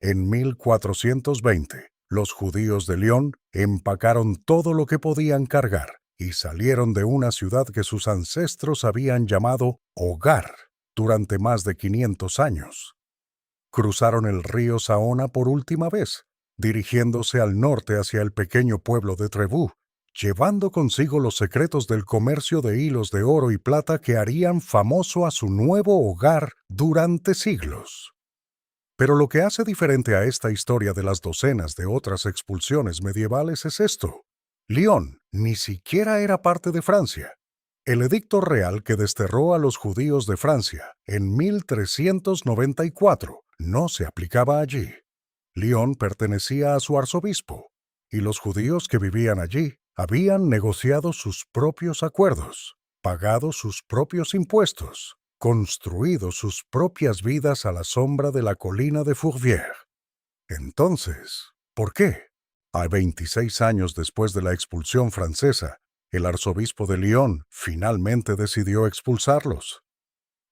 En 1420, los judíos de Lyon empacaron todo lo que podían cargar y salieron de una ciudad que sus ancestros habían llamado hogar durante más de 500 años. Cruzaron el río Saona por última vez, dirigiéndose al norte hacia el pequeño pueblo de Trèves, llevando consigo los secretos del comercio de hilos de oro y plata que harían famoso a su nuevo hogar durante siglos. Pero lo que hace diferente a esta historia de las docenas de otras expulsiones medievales es esto: Lyon ni siquiera era parte de Francia. El edicto real que desterró a los judíos de Francia en 1394 no se aplicaba allí. Lyon pertenecía a su arzobispo, y los judíos que vivían allí habían negociado sus propios acuerdos, pagado sus propios impuestos, construido sus propias vidas a la sombra de la colina de Fourvière. Entonces, ¿por qué? A 26 años después de la expulsión francesa, el arzobispo de Lyon finalmente decidió expulsarlos.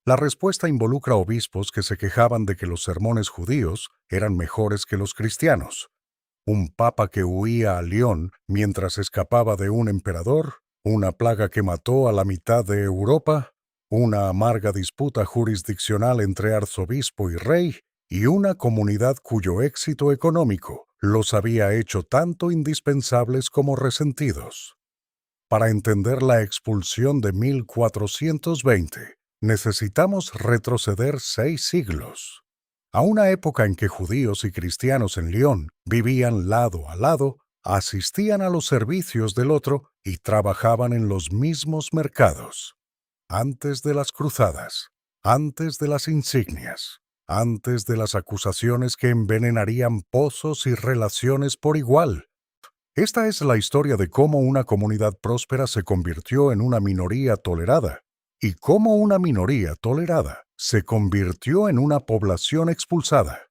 La respuesta involucra obispos que se quejaban de que los sermones judíos eran mejores que los cristianos, un papa que huía a Lyon mientras escapaba de un emperador, una plaga que mató a la mitad de Europa, una amarga disputa jurisdiccional entre arzobispo y rey, y una comunidad cuyo éxito económico los había hecho tanto indispensables como resentidos. Para entender la expulsión de 1420, necesitamos retroceder 6 siglos, a una época en que judíos y cristianos en Lyon vivían lado a lado, asistían a los servicios del otro y trabajaban en los mismos mercados. Antes de las cruzadas, antes de las insignias, antes de las acusaciones que envenenarían pozos y relaciones por igual. Esta es la historia de cómo una comunidad próspera se convirtió en una minoría tolerada, y cómo una minoría tolerada se convirtió en una población expulsada.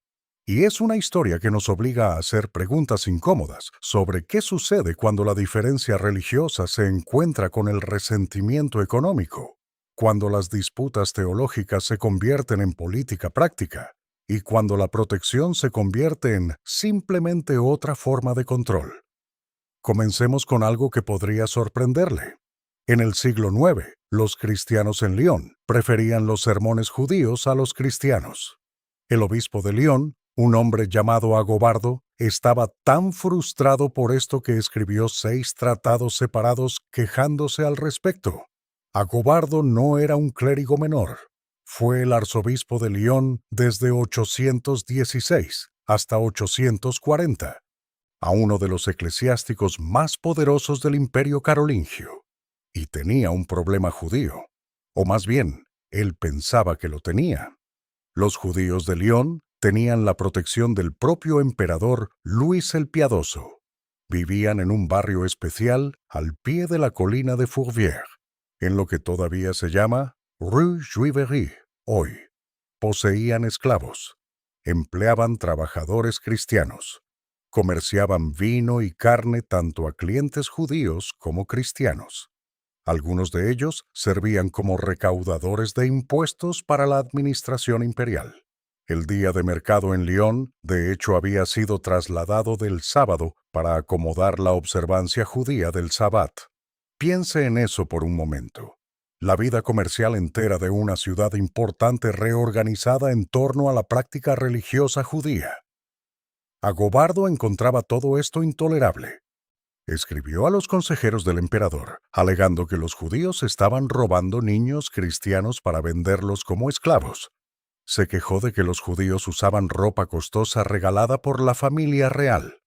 Y es una historia que nos obliga a hacer preguntas incómodas sobre qué sucede cuando la diferencia religiosa se encuentra con el resentimiento económico, cuando las disputas teológicas se convierten en política práctica, y cuando la protección se convierte en simplemente otra forma de control. Comencemos con algo que podría sorprenderle. En el siglo IX, los cristianos en Lyon preferían los sermones judíos a los cristianos. El obispo de Lyon, un hombre llamado Agobardo, estaba tan frustrado por esto que escribió 6 tratados separados quejándose al respecto. Agobardo no era un clérigo menor. Fue el arzobispo de Lyon desde 816 hasta 840. A uno de los eclesiásticos más poderosos del imperio carolingio, y tenía un problema judío, o más bien, él pensaba que lo tenía. Los judíos de Lyon tenían la protección del propio emperador Luis el Piadoso. Vivían en un barrio especial al pie de la colina de Fourvière, en lo que todavía se llama Rue Juiverie hoy. Poseían esclavos, empleaban trabajadores cristianos, comerciaban vino y carne tanto a clientes judíos como cristianos. Algunos de ellos servían como recaudadores de impuestos para la administración imperial. El día de mercado en Lyon, de hecho, había sido trasladado del sábado para acomodar la observancia judía del Sabbat. Piense en eso por un momento. La vida comercial entera de una ciudad importante reorganizada en torno a la práctica religiosa judía. Agobardo encontraba todo esto intolerable. Escribió a los consejeros del emperador, alegando que los judíos estaban robando niños cristianos para venderlos como esclavos. Se quejó de que los judíos usaban ropa costosa regalada por la familia real.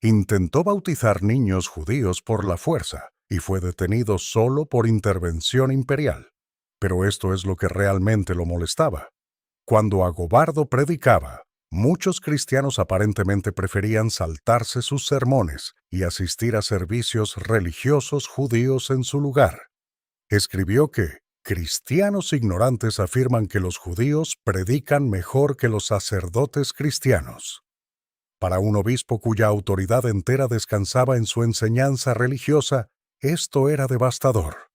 Intentó bautizar niños judíos por la fuerza y fue detenido solo por intervención imperial. Pero esto es lo que realmente lo molestaba. Cuando Agobardo predicaba, muchos cristianos aparentemente preferían saltarse sus sermones y asistir a servicios religiosos judíos en su lugar. Escribió que cristianos ignorantes afirman que los judíos predican mejor que los sacerdotes cristianos. Para un obispo cuya autoridad entera descansaba en su enseñanza religiosa, esto era devastador.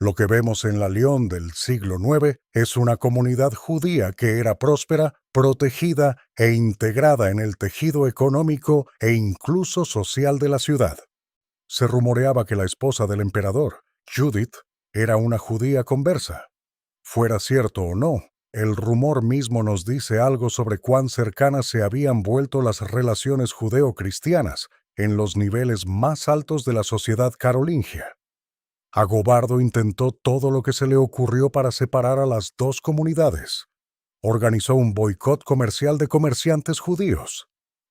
Lo que vemos en la Lyon del siglo IX es una comunidad judía que era próspera, protegida e integrada en el tejido económico e incluso social de la ciudad. Se rumoreaba que la esposa del emperador, Judith, era una judía conversa. Fuera cierto o no, el rumor mismo nos dice algo sobre cuán cercanas se habían vuelto las relaciones judeo-cristianas en los niveles más altos de la sociedad carolingia. Agobardo intentó todo lo que se le ocurrió para separar a las dos comunidades. Organizó un boicot comercial de comerciantes judíos.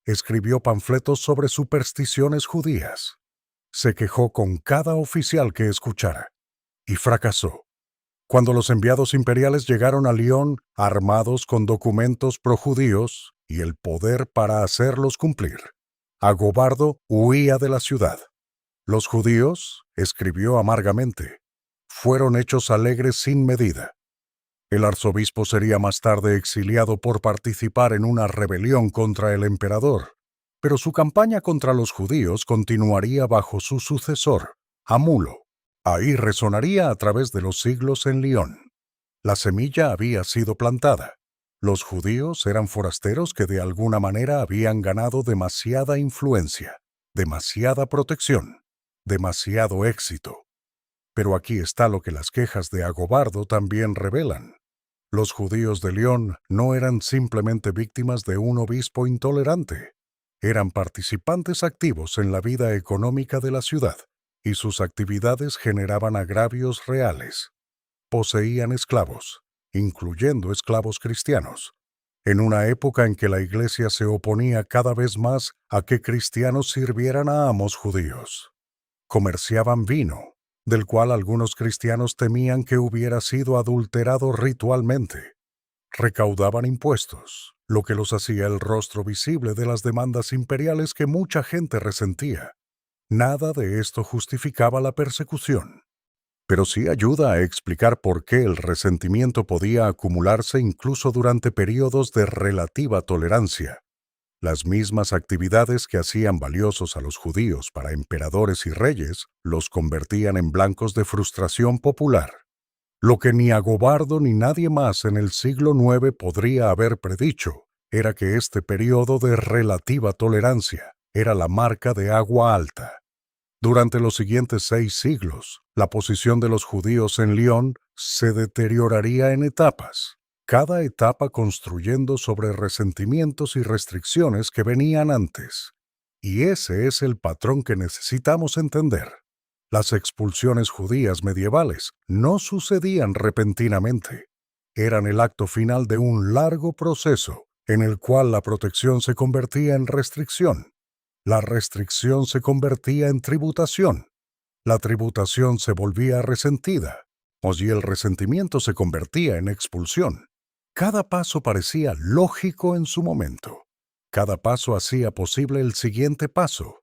Escribió panfletos sobre supersticiones judías. Se quejó con cada oficial que escuchara. Y fracasó. Cuando los enviados imperiales llegaron a Lyon armados con documentos projudíos y el poder para hacerlos cumplir, Agobardo huía de la ciudad. Los judíos, escribió amargamente, fueron hechos alegres sin medida. El arzobispo sería más tarde exiliado por participar en una rebelión contra el emperador, pero su campaña contra los judíos continuaría bajo su sucesor, Amulo. Ahí resonaría a través de los siglos en Lyon. La semilla había sido plantada. Los judíos eran forasteros que de alguna manera habían ganado demasiada influencia, demasiada protección, demasiado éxito. Pero aquí está lo que las quejas de Agobardo también revelan. Los judíos de Lyon no eran simplemente víctimas de un obispo intolerante. Eran participantes activos en la vida económica de la ciudad, y sus actividades generaban agravios reales. Poseían esclavos, incluyendo esclavos cristianos, en una época en que la Iglesia se oponía cada vez más a que cristianos sirvieran a amos judíos. Comerciaban vino, del cual algunos cristianos temían que hubiera sido adulterado ritualmente. Recaudaban impuestos, lo que los hacía el rostro visible de las demandas imperiales que mucha gente resentía. Nada de esto justificaba la persecución, pero sí ayuda a explicar por qué el resentimiento podía acumularse incluso durante periodos de relativa tolerancia. Las mismas actividades que hacían valiosos a los judíos para emperadores y reyes los convertían en blancos de frustración popular. Lo que ni Agobardo ni nadie más en el siglo IX podría haber predicho era que este periodo de relativa tolerancia era la marca de agua alta. Durante los siguientes 6 siglos, la posición de los judíos en Lyon se deterioraría en etapas, cada etapa construyendo sobre resentimientos y restricciones que venían antes. Y ese es el patrón que necesitamos entender. Las expulsiones judías medievales no sucedían repentinamente. Eran el acto final de un largo proceso en el cual la protección se convertía en restricción. La restricción se convertía en tributación. La tributación se volvía resentida, y el resentimiento se convertía en expulsión. Cada paso parecía lógico en su momento. Cada paso hacía posible el siguiente paso.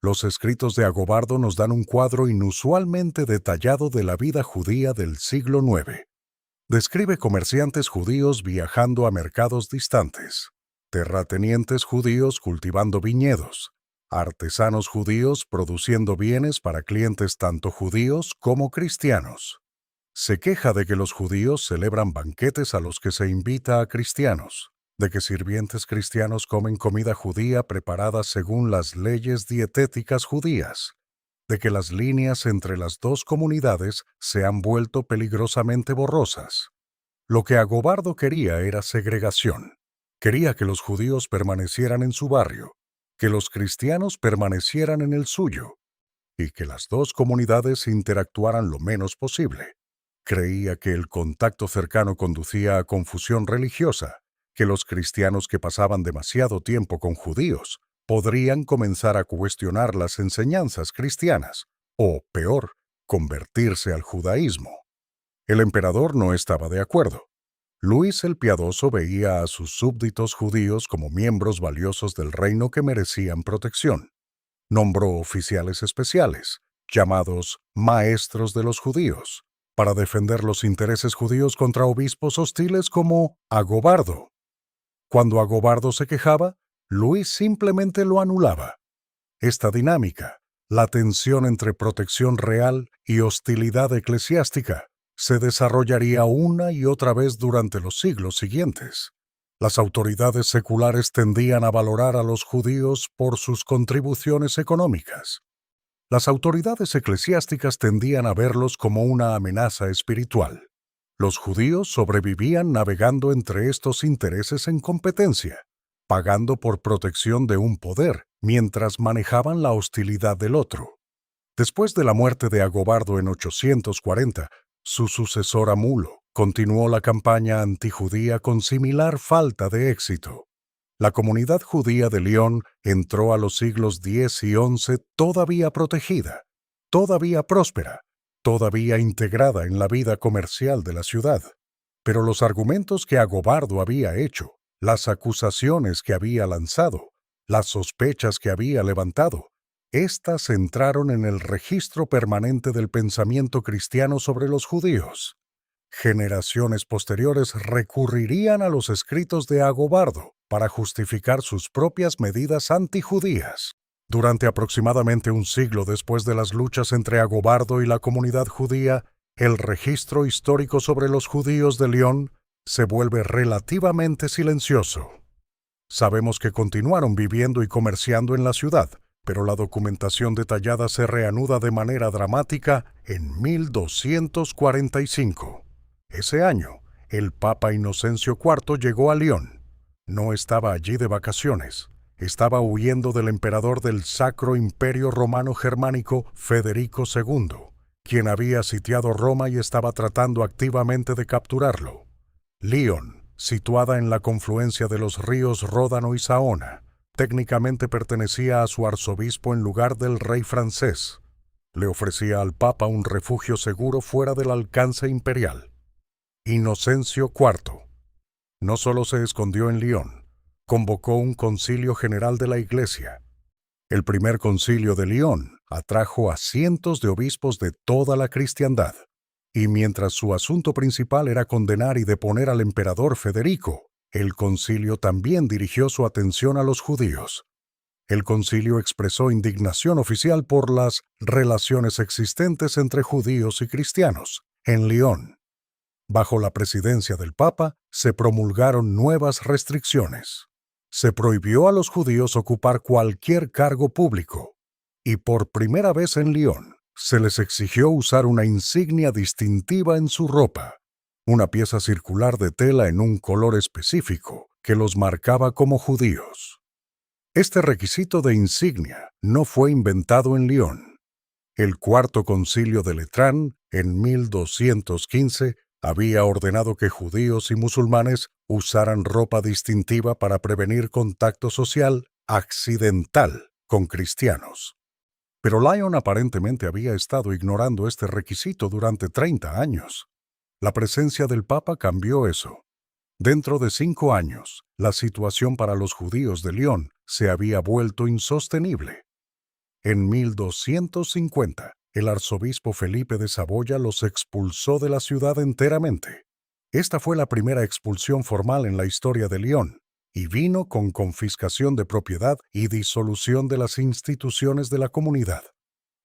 Los escritos de Agobardo nos dan un cuadro inusualmente detallado de la vida judía del siglo IX. Describe comerciantes judíos viajando a mercados distantes, terratenientes judíos cultivando viñedos, artesanos judíos produciendo bienes para clientes tanto judíos como cristianos. Se queja de que los judíos celebran banquetes a los que se invita a cristianos, de que sirvientes cristianos comen comida judía preparada según las leyes dietéticas judías, de que las líneas entre las dos comunidades se han vuelto peligrosamente borrosas. Lo que Agobardo quería era segregación. Quería que los judíos permanecieran en su barrio, que los cristianos permanecieran en el suyo, y que las dos comunidades interactuaran lo menos posible. Creía que el contacto cercano conducía a confusión religiosa, que los cristianos que pasaban demasiado tiempo con judíos podrían comenzar a cuestionar las enseñanzas cristianas, o, peor, convertirse al judaísmo. El emperador no estaba de acuerdo. Luis el Piadoso veía a sus súbditos judíos como miembros valiosos del reino que merecían protección. Nombró oficiales especiales, llamados maestros de los judíos, para defender los intereses judíos contra obispos hostiles como Agobardo. Cuando Agobardo se quejaba, Luis simplemente lo anulaba. Esta dinámica, La tensión entre protección real y hostilidad eclesiástica se desarrollaría una y otra vez durante los siglos siguientes. Las autoridades seculares tendían a valorar a los judíos por sus contribuciones económicas. Las autoridades eclesiásticas tendían a verlos como una amenaza espiritual. Los judíos sobrevivían navegando entre estos intereses en competencia, pagando por protección de un poder, mientras manejaban la hostilidad del otro. Después de la muerte de Agobardo en 840, su sucesor Amulo continuó la campaña antijudía con similar falta de éxito. La comunidad judía de Lyon entró a los siglos X y XI todavía protegida, todavía próspera, todavía integrada en la vida comercial de la ciudad. Pero los argumentos que Agobardo había hecho, las acusaciones que había lanzado, las sospechas que había levantado, estas entraron en el registro permanente del pensamiento cristiano sobre los judíos. Generaciones posteriores recurrirían a los escritos de Agobardo para justificar sus propias medidas antijudías. Durante aproximadamente un siglo después de las luchas entre Agobardo y la comunidad judía, el registro histórico sobre los judíos de Lyon se vuelve relativamente silencioso. Sabemos que continuaron viviendo y comerciando en la ciudad, pero la documentación detallada se reanuda de manera dramática en 1245. Ese año, el Papa Inocencio IV llegó a Lyon. No estaba allí de vacaciones. Estaba huyendo del emperador del Sacro Imperio Romano Germánico, Federico II, quien había sitiado Roma y estaba tratando activamente de capturarlo. Lyon, situada en la confluencia de los ríos Ródano y Saona, técnicamente pertenecía a su arzobispo en lugar del rey francés. Le ofrecía al Papa un refugio seguro fuera del alcance imperial. Inocencio IV no solo se escondió en Lyon, convocó un concilio general de la Iglesia. El primer concilio de Lyon atrajo a cientos de obispos de toda la cristiandad, y mientras su asunto principal era condenar y deponer al emperador Federico, el concilio también dirigió su atención a los judíos. El concilio expresó indignación oficial por las relaciones existentes entre judíos y cristianos en Lyon. Bajo la presidencia del Papa, se promulgaron nuevas restricciones. Se prohibió a los judíos ocupar cualquier cargo público, y por primera vez en Lyon, se les exigió usar una insignia distintiva en su ropa, una pieza circular de tela en un color específico que los marcaba como judíos. Este requisito de insignia no fue inventado en Lyon. El Cuarto Concilio de Letrán, en 1215, había ordenado que judíos y musulmanes usaran ropa distintiva para prevenir contacto social accidental con cristianos. Pero Lyon aparentemente había estado ignorando este requisito durante 30 años. La presencia del Papa cambió eso. Dentro de 5 años, la situación para los judíos de Lyon se había vuelto insostenible. En 1250, el arzobispo Felipe de Saboya los expulsó de la ciudad enteramente. Esta fue la primera expulsión formal en la historia de Lyon, y vino con confiscación de propiedad y disolución de las instituciones de la comunidad.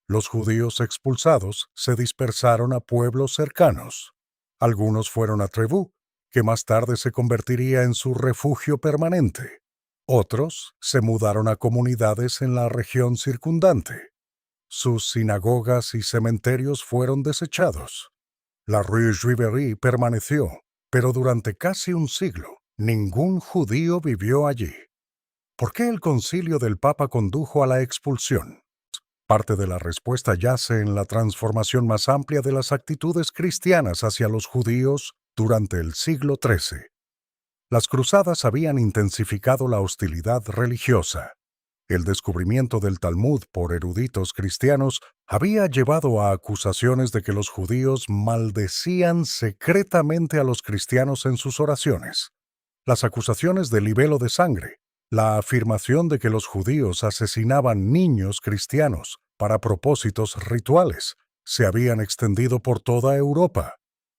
Los judíos expulsados se dispersaron a pueblos cercanos. Algunos fueron a Trèves, que más tarde se convertiría en su refugio permanente. Otros se mudaron a comunidades en la región circundante. Sus sinagogas y cementerios fueron desechados. La Rue Juivery permaneció, pero durante casi un siglo, ningún judío vivió allí. ¿Por qué el concilio del Papa condujo a la expulsión? Parte de la respuesta yace en la transformación más amplia de las actitudes cristianas hacia los judíos durante el siglo XIII. Las cruzadas habían intensificado la hostilidad religiosa. El descubrimiento del Talmud por eruditos cristianos había llevado a acusaciones de que los judíos maldecían secretamente a los cristianos en sus oraciones. Las acusaciones de libelo de sangre, la afirmación de que los judíos asesinaban niños cristianos para propósitos rituales, se habían extendido por toda Europa.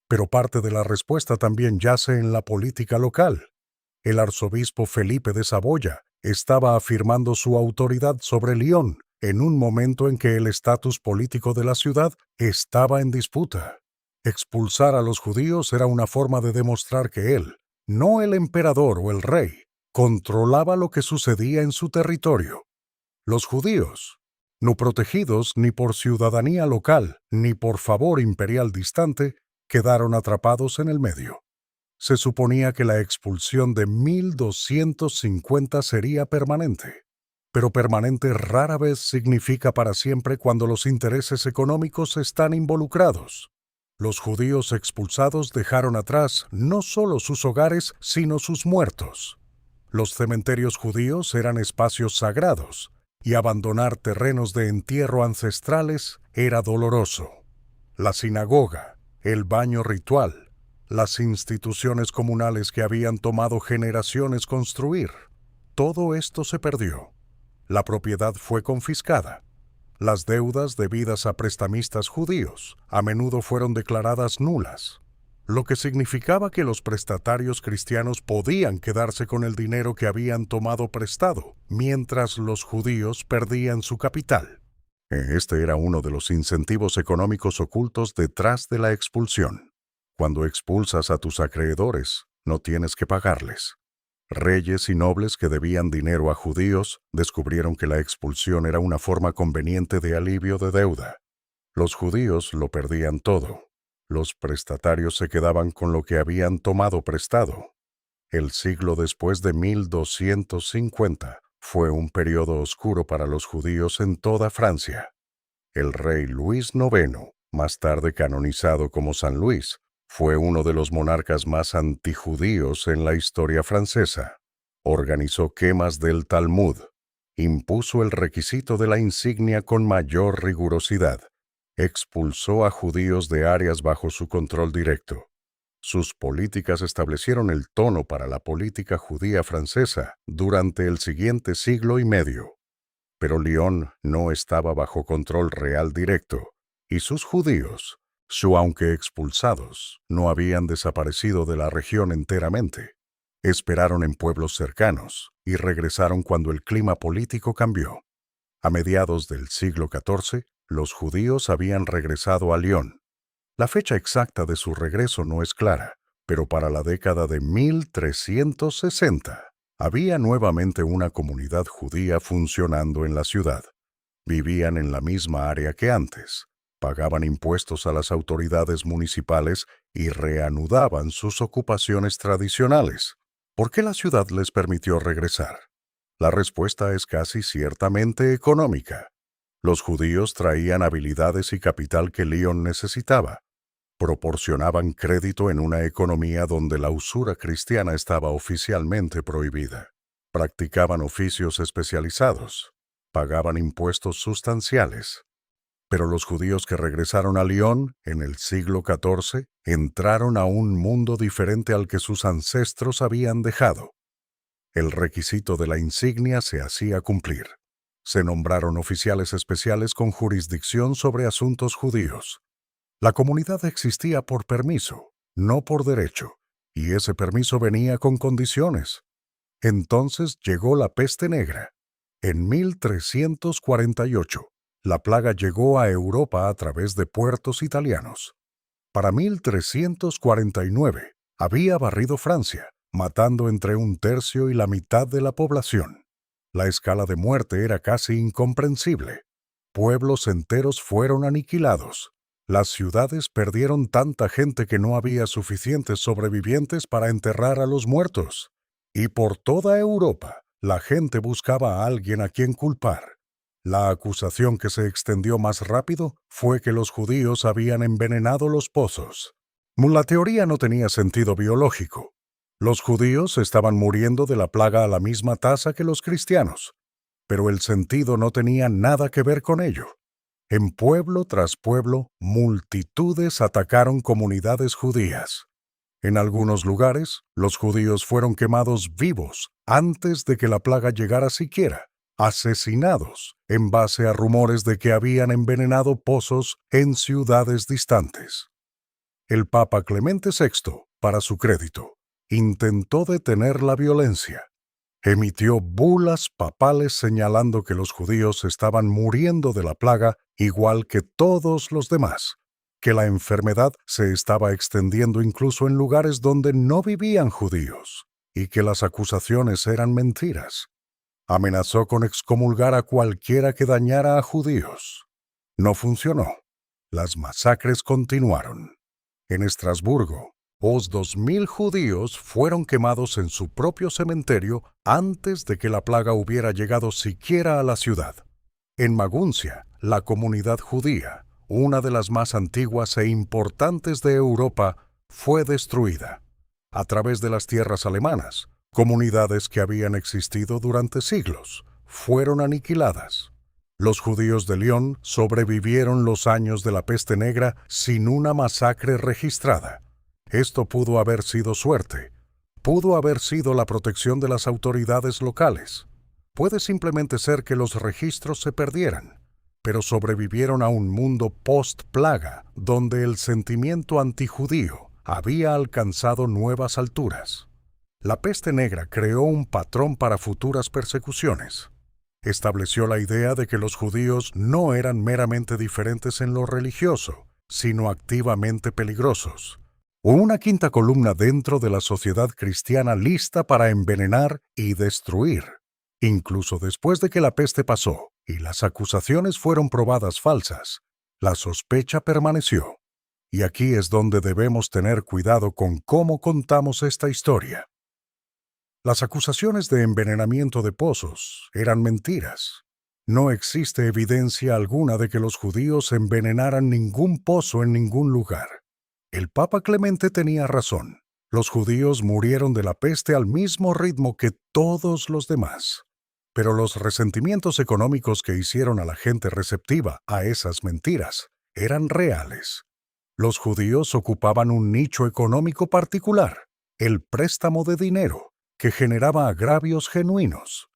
Pero parte de la respuesta también yace en la política local. El arzobispo Felipe de Saboya estaba afirmando su autoridad sobre Lyon en un momento en que el estatus político de la ciudad estaba en disputa. Expulsar a los judíos era una forma de demostrar que él, no el emperador o el rey, controlaba lo que sucedía en su territorio. Los judíos, no protegidos ni por ciudadanía local ni por favor imperial distante, quedaron atrapados en el medio. Se suponía que la expulsión de 1250 sería permanente, pero permanente rara vez significa para siempre cuando los intereses económicos están involucrados. Los judíos expulsados dejaron atrás no solo sus hogares, sino sus muertos. Los cementerios judíos eran espacios sagrados, y abandonar terrenos de entierro ancestrales era doloroso. La sinagoga, el baño ritual, las instituciones comunales que habían tomado generaciones construir, todo esto se perdió. La propiedad fue confiscada. Las deudas debidas a prestamistas judíos a menudo fueron declaradas nulas, lo que significaba que los prestatarios cristianos podían quedarse con el dinero que habían tomado prestado, mientras los judíos perdían su capital. Este era uno de los incentivos económicos ocultos detrás de la expulsión. Cuando expulsas a tus acreedores, no tienes que pagarles. Reyes y nobles que debían dinero a judíos descubrieron que la expulsión era una forma conveniente de alivio de deuda. Los judíos lo perdían todo. Los prestatarios se quedaban con lo que habían tomado prestado. El siglo después de 1250 fue un periodo oscuro para los judíos en toda Francia. El rey Luis IX, más tarde canonizado como San Luis, fue uno de los monarcas más antijudíos en la historia francesa. Organizó quemas del Talmud, impuso el requisito de la insignia con mayor rigurosidad, expulsó a judíos de áreas bajo su control directo. Sus políticas establecieron el tono para la política judía francesa durante el siguiente siglo y medio. Pero Lyon no estaba bajo control real directo, y sus judíos, aunque expulsados, no habían desaparecido de la región enteramente. Esperaron en pueblos cercanos y regresaron cuando el clima político cambió. A mediados del siglo XIV, los judíos habían regresado a Lyon. La fecha exacta de su regreso no es clara, pero para la década de 1360 había nuevamente una comunidad judía funcionando en la ciudad. Vivían en la misma área que antes, pagaban impuestos a las autoridades municipales y reanudaban sus ocupaciones tradicionales. ¿Por qué la ciudad les permitió regresar? La respuesta es casi ciertamente económica. Los judíos traían habilidades y capital que Lyon necesitaba. Proporcionaban crédito en una economía donde la usura cristiana estaba oficialmente prohibida. Practicaban oficios especializados. Pagaban impuestos sustanciales. Pero los judíos que regresaron a Lyon en el siglo XIV entraron a un mundo diferente al que sus ancestros habían dejado. El requisito de la insignia se hacía cumplir. Se nombraron oficiales especiales con jurisdicción sobre asuntos judíos. La comunidad existía por permiso, no por derecho, y ese permiso venía con condiciones. Entonces llegó la peste negra. En 1348, la plaga llegó a Europa a través de puertos italianos. Para 1349, había barrido Francia, matando entre un tercio y la mitad de la población. La escala de muerte era casi incomprensible. Pueblos enteros fueron aniquilados. Las ciudades perdieron tanta gente que no había suficientes sobrevivientes para enterrar a los muertos. Y por toda Europa, la gente buscaba a alguien a quien culpar. La acusación que se extendió más rápido fue que los judíos habían envenenado los pozos. La teoría no tenía sentido biológico. Los judíos estaban muriendo de la plaga a la misma tasa que los cristianos, pero el sentido no tenía nada que ver con ello. En pueblo tras pueblo, multitudes atacaron comunidades judías. En algunos lugares, los judíos fueron quemados vivos antes de que la plaga llegara siquiera, asesinados en base a rumores de que habían envenenado pozos en ciudades distantes. El Papa Clemente VI, para su crédito, intentó detener la violencia. Emitió bulas papales señalando que los judíos estaban muriendo de la plaga igual que todos los demás, que la enfermedad se estaba extendiendo incluso en lugares donde no vivían judíos, y que las acusaciones eran mentiras. Amenazó con excomulgar a cualquiera que dañara a judíos. No funcionó. Las masacres continuaron. En Estrasburgo, 2.000 judíos fueron quemados en su propio cementerio antes de que la plaga hubiera llegado siquiera a la ciudad. En Maguncia, la comunidad judía, una de las más antiguas e importantes de Europa, fue destruida. A través de las tierras alemanas, comunidades que habían existido durante siglos fueron aniquiladas. Los judíos de Lyon sobrevivieron los años de la peste negra sin una masacre registrada. Esto pudo haber sido suerte. Pudo haber sido la protección de las autoridades locales. Puede simplemente ser que los registros se perdieran, pero sobrevivieron a un mundo post-plaga donde el sentimiento antijudío había alcanzado nuevas alturas. La peste negra creó un patrón para futuras persecuciones. Estableció la idea de que los judíos no eran meramente diferentes en lo religioso, sino activamente peligrosos. Una quinta columna dentro de la sociedad cristiana lista para envenenar y destruir. Incluso después de que la peste pasó y las acusaciones fueron probadas falsas, la sospecha permaneció. Y aquí es donde debemos tener cuidado con cómo contamos esta historia. Las acusaciones de envenenamiento de pozos eran mentiras. No existe evidencia alguna de que los judíos envenenaran ningún pozo en ningún lugar. El Papa Clemente tenía razón. Los judíos murieron de la peste al mismo ritmo que todos los demás. Pero los resentimientos económicos que hicieron a la gente receptiva a esas mentiras eran reales. Los judíos ocupaban un nicho económico particular, el préstamo de dinero, que generaba agravios genuinos.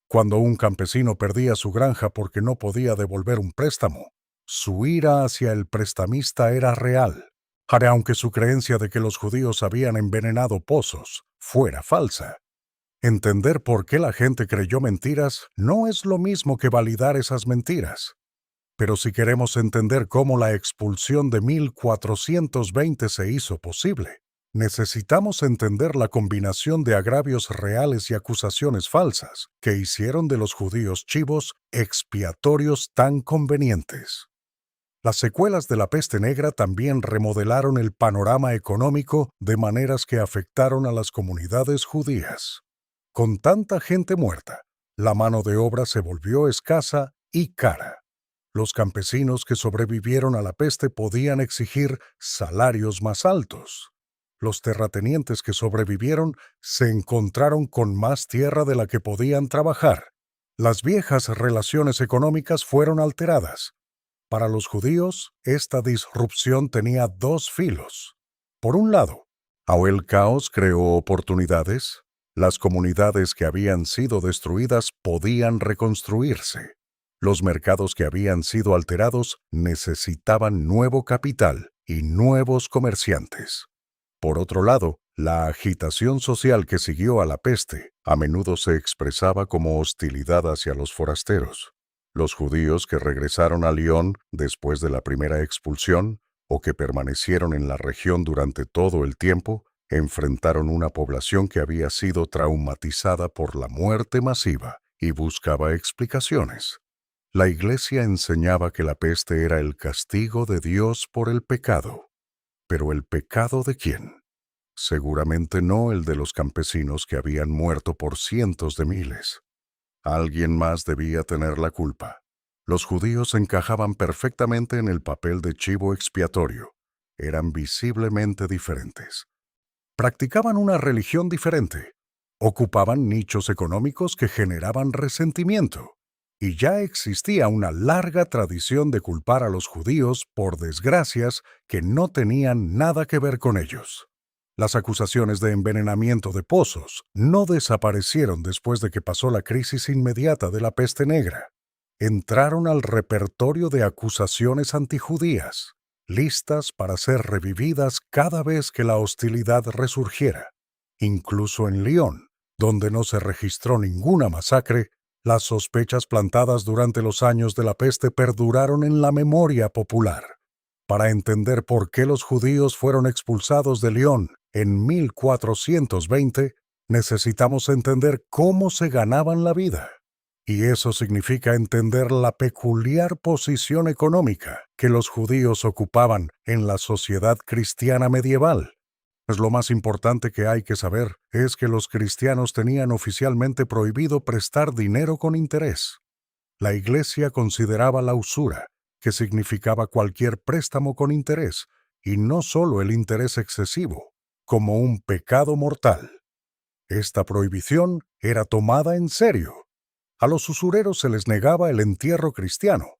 Cuando un campesino perdía su granja porque no podía devolver un préstamo, su ira hacia el prestamista era real, aunque su creencia de que los judíos habían envenenado pozos fuera falsa. Entender por qué la gente creyó mentiras no es lo mismo que validar esas mentiras. Pero si queremos entender cómo la expulsión de 1420 se hizo posible, necesitamos entender la combinación de agravios reales y acusaciones falsas que hicieron de los judíos chivos expiatorios tan convenientes. Las secuelas de la peste negra también remodelaron el panorama económico de maneras que afectaron a las comunidades judías. Con tanta gente muerta, la mano de obra se volvió escasa y cara. Los campesinos que sobrevivieron a la peste podían exigir salarios más altos. Los terratenientes que sobrevivieron se encontraron con más tierra de la que podían trabajar. Las viejas relaciones económicas fueron alteradas. Para los judíos, esta disrupción tenía dos filos. Por un lado, el caos creó oportunidades. Las comunidades que habían sido destruidas podían reconstruirse. Los mercados que habían sido alterados necesitaban nuevo capital y nuevos comerciantes. Por otro lado, la agitación social que siguió a la peste a menudo se expresaba como hostilidad hacia los forasteros. Los judíos que regresaron a Lyon después de la primera expulsión o que permanecieron en la región durante todo el tiempo enfrentaron una población que había sido traumatizada por la muerte masiva y buscaba explicaciones. La Iglesia enseñaba que la peste era el castigo de Dios por el pecado. ¿Pero el pecado de quién? Seguramente no el de los campesinos que habían muerto por cientos de miles. Alguien más debía tener la culpa. Los judíos encajaban perfectamente en el papel de chivo expiatorio. Eran visiblemente diferentes. Practicaban una religión diferente. Ocupaban nichos económicos que generaban resentimiento. Y ya existía una larga tradición de culpar a los judíos por desgracias que no tenían nada que ver con ellos. Las acusaciones de envenenamiento de pozos no desaparecieron después de que pasó la crisis inmediata de la peste negra. Entraron al repertorio de acusaciones antijudías, listas para ser revividas cada vez que la hostilidad resurgiera. Incluso en Lyon, donde no se registró ninguna masacre, las sospechas plantadas durante los años de la peste perduraron en la memoria popular. Para entender por qué los judíos fueron expulsados de Lyon en 1420, necesitamos entender cómo se ganaban la vida. Y eso significa entender la peculiar posición económica que los judíos ocupaban en la sociedad cristiana medieval. Pues lo más importante que hay que saber es que los cristianos tenían oficialmente prohibido prestar dinero con interés. La Iglesia consideraba la usura, que significaba cualquier préstamo con interés, y no solo el interés excesivo, como un pecado mortal. Esta prohibición era tomada en serio. A los usureros se les negaba el entierro cristiano.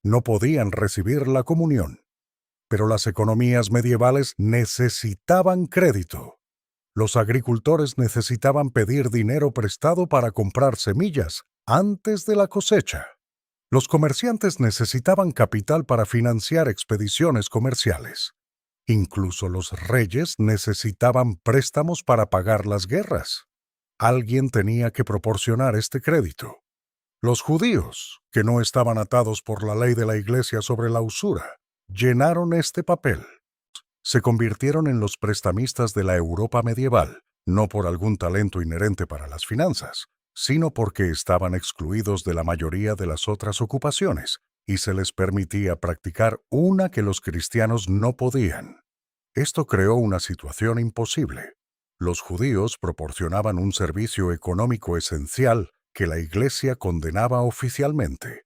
No podían recibir la comunión. Pero las economías medievales necesitaban crédito. Los agricultores necesitaban pedir dinero prestado para comprar semillas antes de la cosecha. Los comerciantes necesitaban capital para financiar expediciones comerciales. Incluso los reyes necesitaban préstamos para pagar las guerras. Alguien tenía que proporcionar este crédito. Los judíos, que no estaban atados por la ley de la Iglesia sobre la usura, llenaron este papel. Se convirtieron en los prestamistas de la Europa medieval, no por algún talento inherente para las finanzas, sino porque estaban excluidos de la mayoría de las otras ocupaciones y se les permitía practicar una que los cristianos no podían. Esto creó una situación imposible. Los judíos proporcionaban un servicio económico esencial que la Iglesia condenaba oficialmente.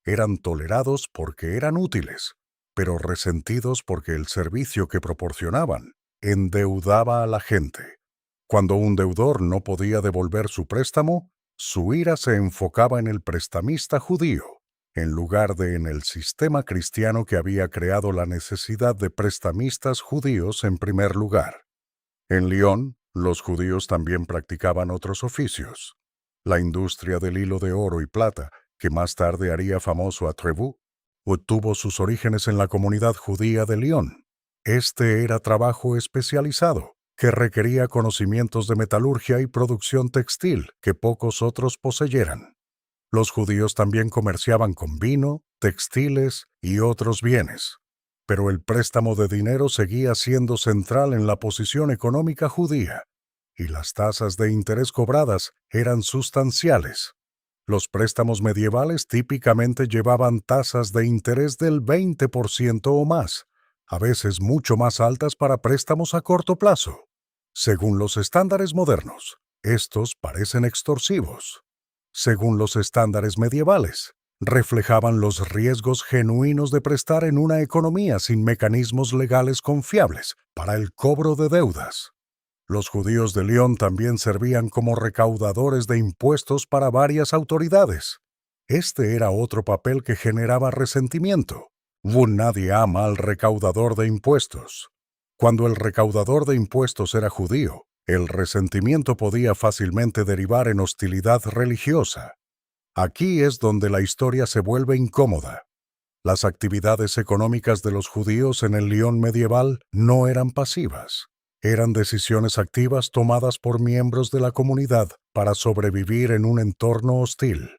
Eran tolerados porque eran útiles, pero resentidos porque el servicio que proporcionaban endeudaba a la gente. Cuando un deudor no podía devolver su préstamo, su ira se enfocaba en el prestamista judío, en lugar de en el sistema cristiano que había creado la necesidad de prestamistas judíos en primer lugar. En Lyon, los judíos también practicaban otros oficios. La industria del hilo de oro y plata, que más tarde haría famoso a Trèves, tuvo sus orígenes en la comunidad judía de Lyon. Este era trabajo especializado, que requería conocimientos de metalurgia y producción textil que pocos otros poseyeran. Los judíos también comerciaban con vino, textiles y otros bienes. Pero el préstamo de dinero seguía siendo central en la posición económica judía, y las tasas de interés cobradas eran sustanciales. Los préstamos medievales típicamente llevaban tasas de interés del 20% o más, a veces mucho más altas para préstamos a corto plazo. Según los estándares modernos, estos parecen extorsivos. Según los estándares medievales, reflejaban los riesgos genuinos de prestar en una economía sin mecanismos legales confiables para el cobro de deudas. Los judíos de Lyon también servían como recaudadores de impuestos para varias autoridades. Este era otro papel que generaba resentimiento. Nadie ama al recaudador de impuestos. Cuando el recaudador de impuestos era judío, el resentimiento podía fácilmente derivar en hostilidad religiosa. Aquí es donde la historia se vuelve incómoda. Las actividades económicas de los judíos en el Lyon medieval no eran pasivas. Eran decisiones activas tomadas por miembros de la comunidad para sobrevivir en un entorno hostil.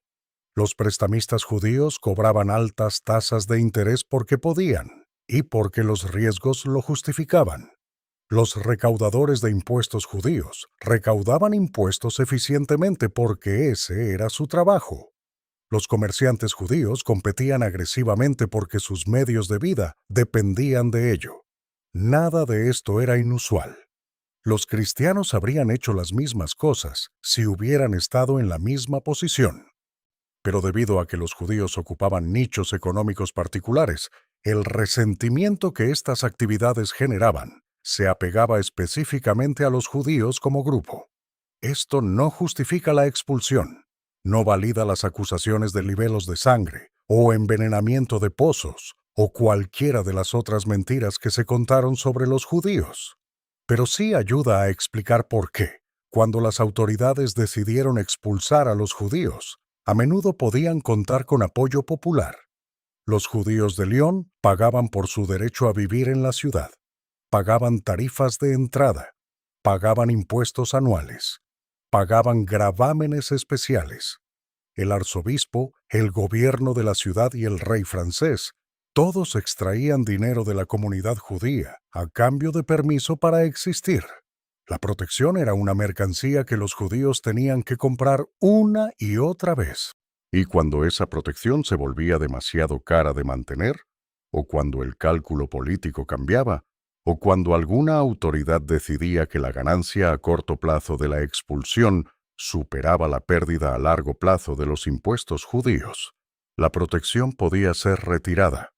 Los prestamistas judíos cobraban altas tasas de interés porque podían y porque los riesgos lo justificaban. Los recaudadores de impuestos judíos recaudaban impuestos eficientemente porque ese era su trabajo. Los comerciantes judíos competían agresivamente porque sus medios de vida dependían de ello. Nada de esto era inusual. Los cristianos habrían hecho las mismas cosas si hubieran estado en la misma posición. Pero debido a que los judíos ocupaban nichos económicos particulares, el resentimiento que estas actividades generaban se apegaba específicamente a los judíos como grupo. Esto no justifica la expulsión, no valida las acusaciones de libelos de sangre o envenenamiento de pozos o cualquiera de las otras mentiras que se contaron sobre los judíos. Pero sí ayuda a explicar por qué, cuando las autoridades decidieron expulsar a los judíos, a menudo podían contar con apoyo popular. Los judíos de Lyon pagaban por su derecho a vivir en la ciudad, pagaban tarifas de entrada, pagaban impuestos anuales, pagaban gravámenes especiales. El arzobispo, el gobierno de la ciudad y el rey francés, todos extraían dinero de la comunidad judía a cambio de permiso para existir. La protección era una mercancía que los judíos tenían que comprar una y otra vez. Y cuando esa protección se volvía demasiado cara de mantener, o cuando el cálculo político cambiaba, o cuando alguna autoridad decidía que la ganancia a corto plazo de la expulsión superaba la pérdida a largo plazo de los impuestos judíos, la protección podía ser retirada.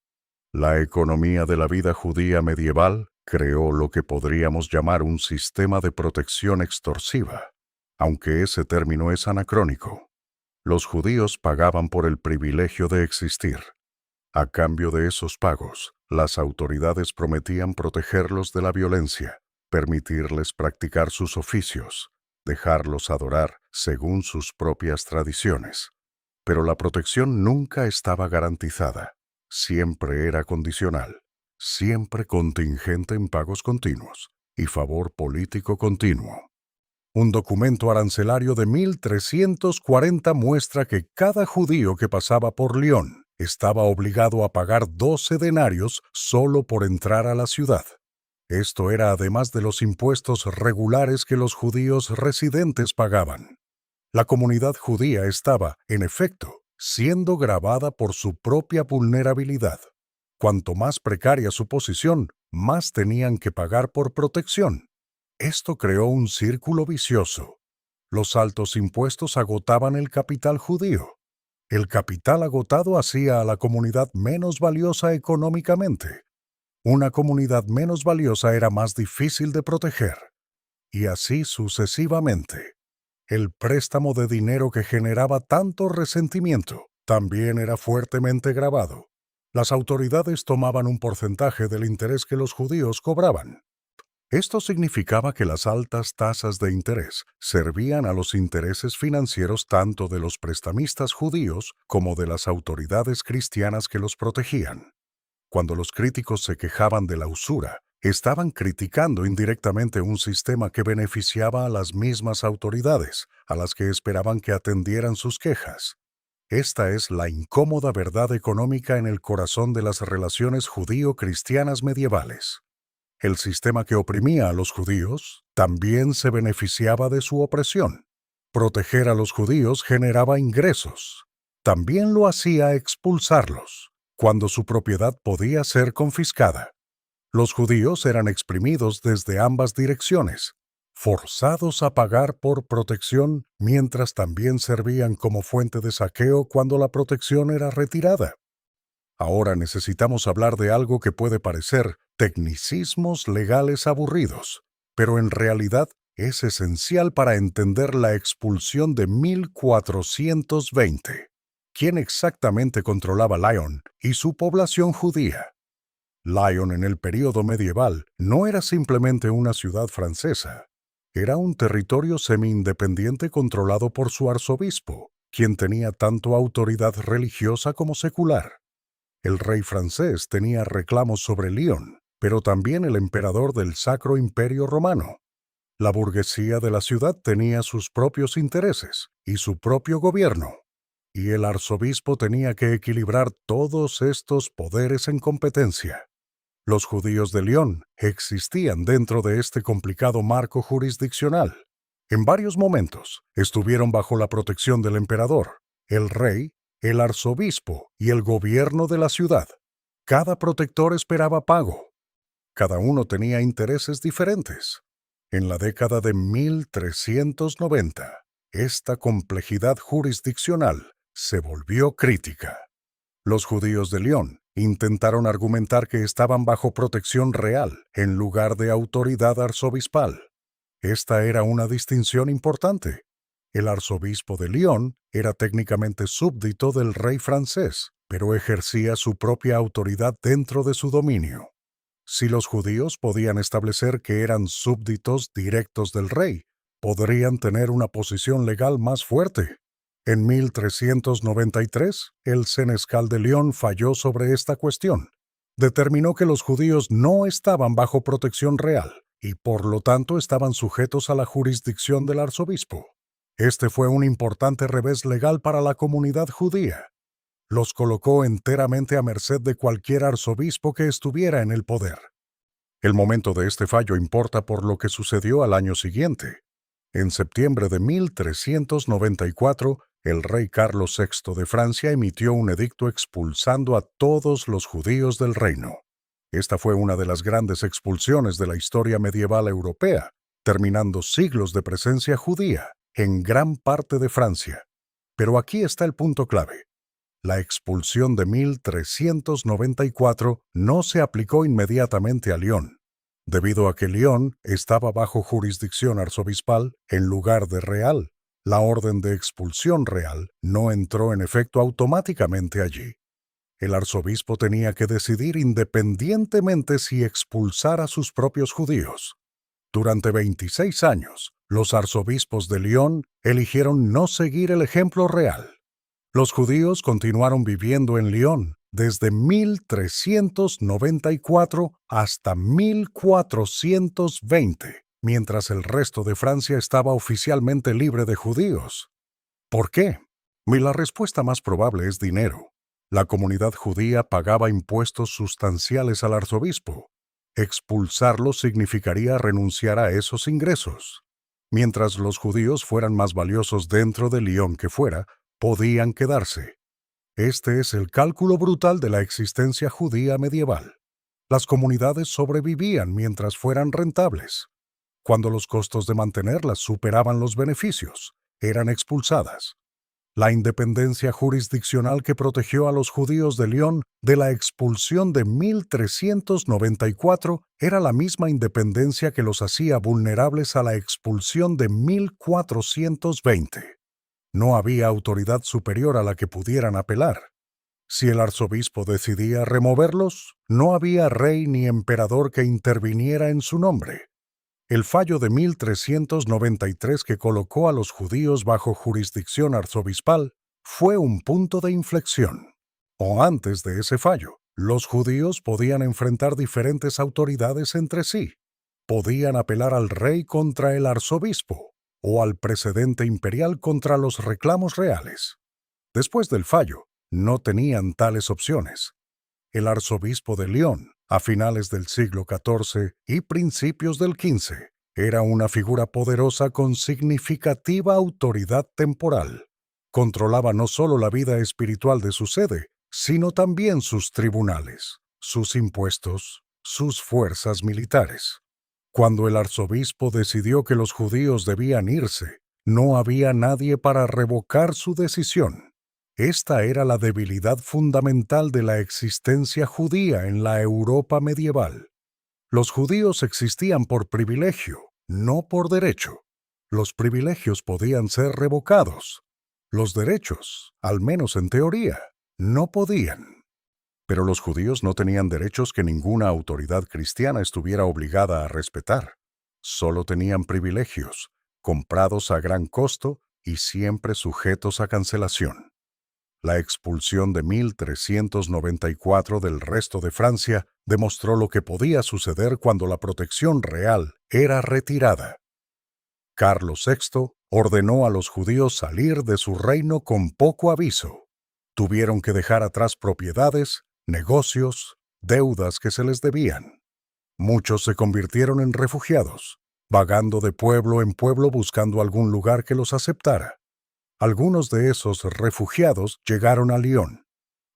La economía de la vida judía medieval creó lo que podríamos llamar un sistema de protección extorsiva, aunque ese término es anacrónico. Los judíos pagaban por el privilegio de existir. A cambio de esos pagos, las autoridades prometían protegerlos de la violencia, permitirles practicar sus oficios, dejarlos adorar según sus propias tradiciones. Pero la protección nunca estaba garantizada. Siempre era condicional, siempre contingente en pagos continuos y favor político continuo. Un documento arancelario de 1340 muestra que cada judío que pasaba por Lyon estaba obligado a pagar 12 denarios solo por entrar a la ciudad. Esto era además de los impuestos regulares que los judíos residentes pagaban. La comunidad judía estaba, en efecto, siendo gravada por su propia vulnerabilidad. Cuanto más precaria su posición, más tenían que pagar por protección. Esto creó un círculo vicioso. Los altos impuestos agotaban el capital judío. El capital agotado hacía a la comunidad menos valiosa económicamente. Una comunidad menos valiosa era más difícil de proteger. Y así sucesivamente. El préstamo de dinero que generaba tanto resentimiento también era fuertemente gravado. Las autoridades tomaban un porcentaje del interés que los judíos cobraban. Esto significaba que las altas tasas de interés servían a los intereses financieros tanto de los prestamistas judíos como de las autoridades cristianas que los protegían. Cuando los críticos se quejaban de la usura, estaban criticando indirectamente un sistema que beneficiaba a las mismas autoridades, a las que esperaban que atendieran sus quejas. Esta es la incómoda verdad económica en el corazón de las relaciones judío-cristianas medievales. El sistema que oprimía a los judíos también se beneficiaba de su opresión. Proteger a los judíos generaba ingresos. También lo hacía expulsarlos, cuando su propiedad podía ser confiscada. Los judíos eran exprimidos desde ambas direcciones, forzados a pagar por protección, mientras también servían como fuente de saqueo cuando la protección era retirada. Ahora necesitamos hablar de algo que puede parecer tecnicismos legales aburridos, pero en realidad es esencial para entender la expulsión de 1420. ¿Quién exactamente controlaba Lyon y su población judía? Lyon en el período medieval no era simplemente una ciudad francesa. Era un territorio semi-independiente controlado por su arzobispo, quien tenía tanto autoridad religiosa como secular. El rey francés tenía reclamos sobre Lyon, pero también el emperador del Sacro Imperio Romano. La burguesía de la ciudad tenía sus propios intereses y su propio gobierno, y el arzobispo tenía que equilibrar todos estos poderes en competencia. Los judíos de Lyon existían dentro de este complicado marco jurisdiccional. En varios momentos estuvieron bajo la protección del emperador, el rey, el arzobispo y el gobierno de la ciudad. Cada protector esperaba pago. Cada uno tenía intereses diferentes. En la década de 1390, esta complejidad jurisdiccional se volvió crítica. Los judíos de Lyon intentaron argumentar que estaban bajo protección real en lugar de autoridad arzobispal. Esta era una distinción importante. El arzobispo de Lyon era técnicamente súbdito del rey francés, pero ejercía su propia autoridad dentro de su dominio. Si los judíos podían establecer que eran súbditos directos del rey, podrían tener una posición legal más fuerte. En 1393, el senescal de Lyon falló sobre esta cuestión. Determinó que los judíos no estaban bajo protección real y por lo tanto estaban sujetos a la jurisdicción del arzobispo. Este fue un importante revés legal para la comunidad judía. Los colocó enteramente a merced de cualquier arzobispo que estuviera en el poder. El momento de este fallo importa por lo que sucedió al año siguiente. En septiembre de 1394, el rey Carlos VI de Francia emitió un edicto expulsando a todos los judíos del reino. Esta fue una de las grandes expulsiones de la historia medieval europea, terminando siglos de presencia judía en gran parte de Francia. Pero aquí está el punto clave. La expulsión de 1394 no se aplicó inmediatamente a Lyon, debido a que Lyon estaba bajo jurisdicción arzobispal en lugar de real. La orden de expulsión real no entró en efecto automáticamente allí. El arzobispo tenía que decidir independientemente si expulsar a sus propios judíos. Durante 26 años, los arzobispos de Lyon eligieron no seguir el ejemplo real. Los judíos continuaron viviendo en Lyon desde 1394 hasta 1420, mientras el resto de Francia estaba oficialmente libre de judíos. ¿Por qué? La respuesta más probable es dinero. La comunidad judía pagaba impuestos sustanciales al arzobispo. Expulsarlo significaría renunciar a esos ingresos. Mientras los judíos fueran más valiosos dentro de Lyon que fuera, podían quedarse. Este es el cálculo brutal de la existencia judía medieval. Las comunidades sobrevivían mientras fueran rentables. Cuando los costos de mantenerlas superaban los beneficios, eran expulsadas. La independencia jurisdiccional que protegió a los judíos de Lyon de la expulsión de 1394 era la misma independencia que los hacía vulnerables a la expulsión de 1420. No había autoridad superior a la que pudieran apelar. Si el arzobispo decidía removerlos, no había rey ni emperador que interviniera en su nombre. El fallo de 1393 que colocó a los judíos bajo jurisdicción arzobispal fue un punto de inflexión. O antes de ese fallo, los judíos podían enfrentar diferentes autoridades entre sí. Podían apelar al rey contra el arzobispo o al precedente imperial contra los reclamos reales. Después del fallo, no tenían tales opciones. El arzobispo de Lyon, a finales del siglo XIV y principios del XV, era una figura poderosa con significativa autoridad temporal. Controlaba no solo la vida espiritual de su sede, sino también sus tribunales, sus impuestos, sus fuerzas militares. Cuando el arzobispo decidió que los judíos debían irse, no había nadie para revocar su decisión. Esta era la debilidad fundamental de la existencia judía en la Europa medieval. Los judíos existían por privilegio, no por derecho. Los privilegios podían ser revocados. Los derechos, al menos en teoría, no podían. Pero los judíos no tenían derechos que ninguna autoridad cristiana estuviera obligada a respetar. Solo tenían privilegios, comprados a gran costo y siempre sujetos a cancelación. La expulsión de 1394 del resto de Francia demostró lo que podía suceder cuando la protección real era retirada. Carlos VI ordenó a los judíos salir de su reino con poco aviso. Tuvieron que dejar atrás propiedades, negocios, deudas que se les debían. Muchos se convirtieron en refugiados, vagando de pueblo en pueblo buscando algún lugar que los aceptara. Algunos de esos refugiados llegaron a Lyon.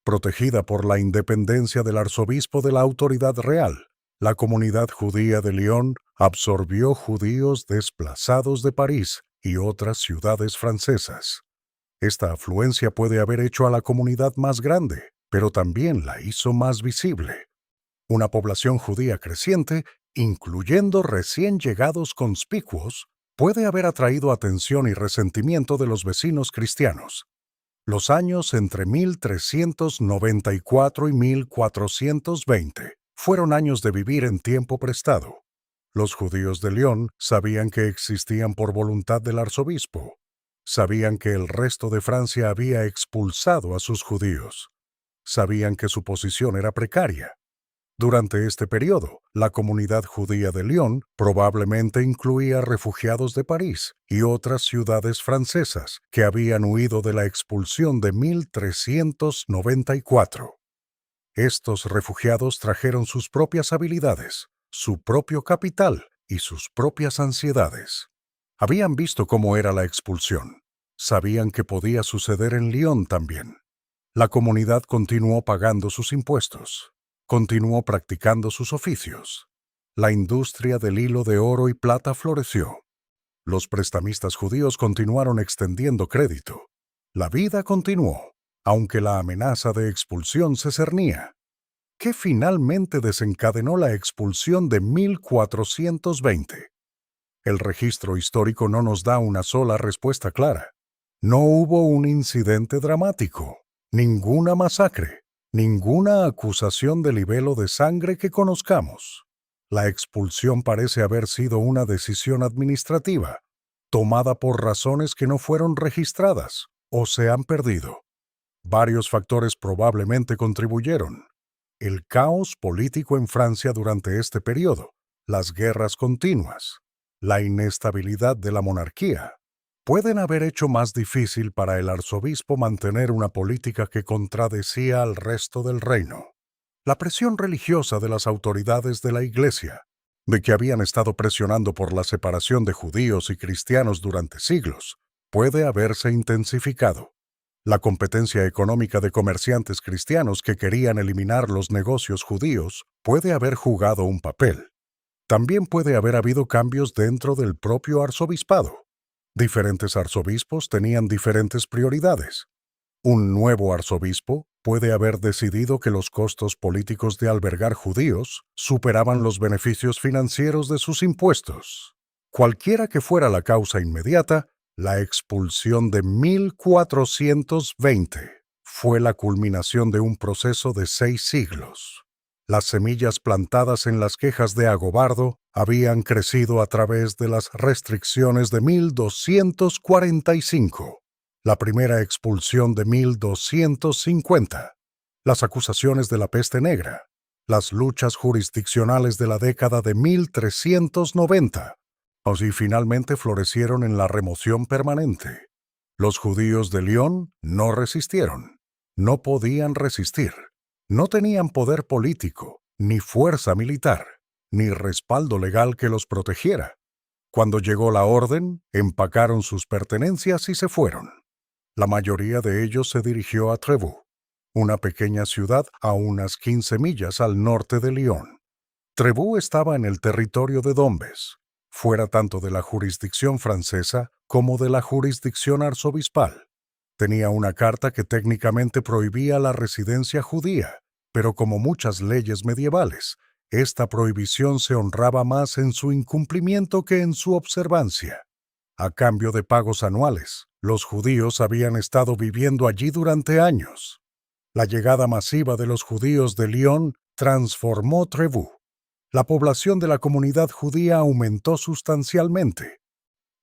Protegida por la independencia del arzobispo de la autoridad real, la comunidad judía de Lyon absorbió judíos desplazados de París y otras ciudades francesas. Esta afluencia puede haber hecho a la comunidad más grande, pero también la hizo más visible. Una población judía creciente, incluyendo recién llegados conspicuos, puede haber atraído atención y resentimiento de los vecinos cristianos. Los años entre 1394 y 1420 fueron años de vivir en tiempo prestado. Los judíos de Lyon sabían que existían por voluntad del arzobispo. Sabían que el resto de Francia había expulsado a sus judíos. Sabían que su posición era precaria. Durante este periodo, la comunidad judía de Lyon probablemente incluía refugiados de París y otras ciudades francesas que habían huido de la expulsión de 1394. Estos refugiados trajeron sus propias habilidades, su propio capital y sus propias ansiedades. Habían visto cómo era la expulsión. Sabían que podía suceder en Lyon también. La comunidad continuó pagando sus impuestos. Continuó practicando sus oficios. La industria del hilo de oro y plata floreció. Los prestamistas judíos continuaron extendiendo crédito. La vida continuó, aunque la amenaza de expulsión se cernía. ¿Qué finalmente desencadenó la expulsión de 1420? El registro histórico no nos da una sola respuesta clara. No hubo un incidente dramático, ninguna masacre, ninguna acusación de libelo de sangre que conozcamos. La expulsión parece haber sido una decisión administrativa, tomada por razones que no fueron registradas o se han perdido. Varios factores probablemente contribuyeron. El caos político en Francia durante este periodo, las guerras continuas, la inestabilidad de la monarquía, pueden haber hecho más difícil para el arzobispo mantener una política que contradecía al resto del reino. La presión religiosa de las autoridades de la Iglesia, de que habían estado presionando por la separación de judíos y cristianos durante siglos, puede haberse intensificado. La competencia económica de comerciantes cristianos que querían eliminar los negocios judíos puede haber jugado un papel. También puede haber habido cambios dentro del propio arzobispado. Diferentes arzobispos tenían diferentes prioridades. Un nuevo arzobispo puede haber decidido que los costos políticos de albergar judíos superaban los beneficios financieros de sus impuestos. Cualquiera que fuera la causa inmediata, la expulsión de 1420 fue la culminación de un proceso de 6 siglos. Las semillas plantadas en las quejas de Agobardo habían crecido a través de las restricciones de 1245, la primera expulsión de 1250, las acusaciones de la peste negra, las luchas jurisdiccionales de la década de 1390, y finalmente florecieron en la remoción permanente. Los judíos de Lyon no resistieron, no podían resistir. No tenían poder político, ni fuerza militar, ni respaldo legal que los protegiera. Cuando llegó la orden, empacaron sus pertenencias y se fueron. La mayoría de ellos se dirigió a Trevoux, una pequeña ciudad a unas 15 millas al norte de Lyon. Trevoux estaba en el territorio de Dombes, fuera tanto de la jurisdicción francesa como de la jurisdicción arzobispal. Tenía una carta que técnicamente prohibía la residencia judía, pero como muchas leyes medievales, esta prohibición se honraba más en su incumplimiento que en su observancia. A cambio de pagos anuales, los judíos habían estado viviendo allí durante años. La llegada masiva de los judíos de Lyon transformó Trevoux. La población de la comunidad judía aumentó sustancialmente.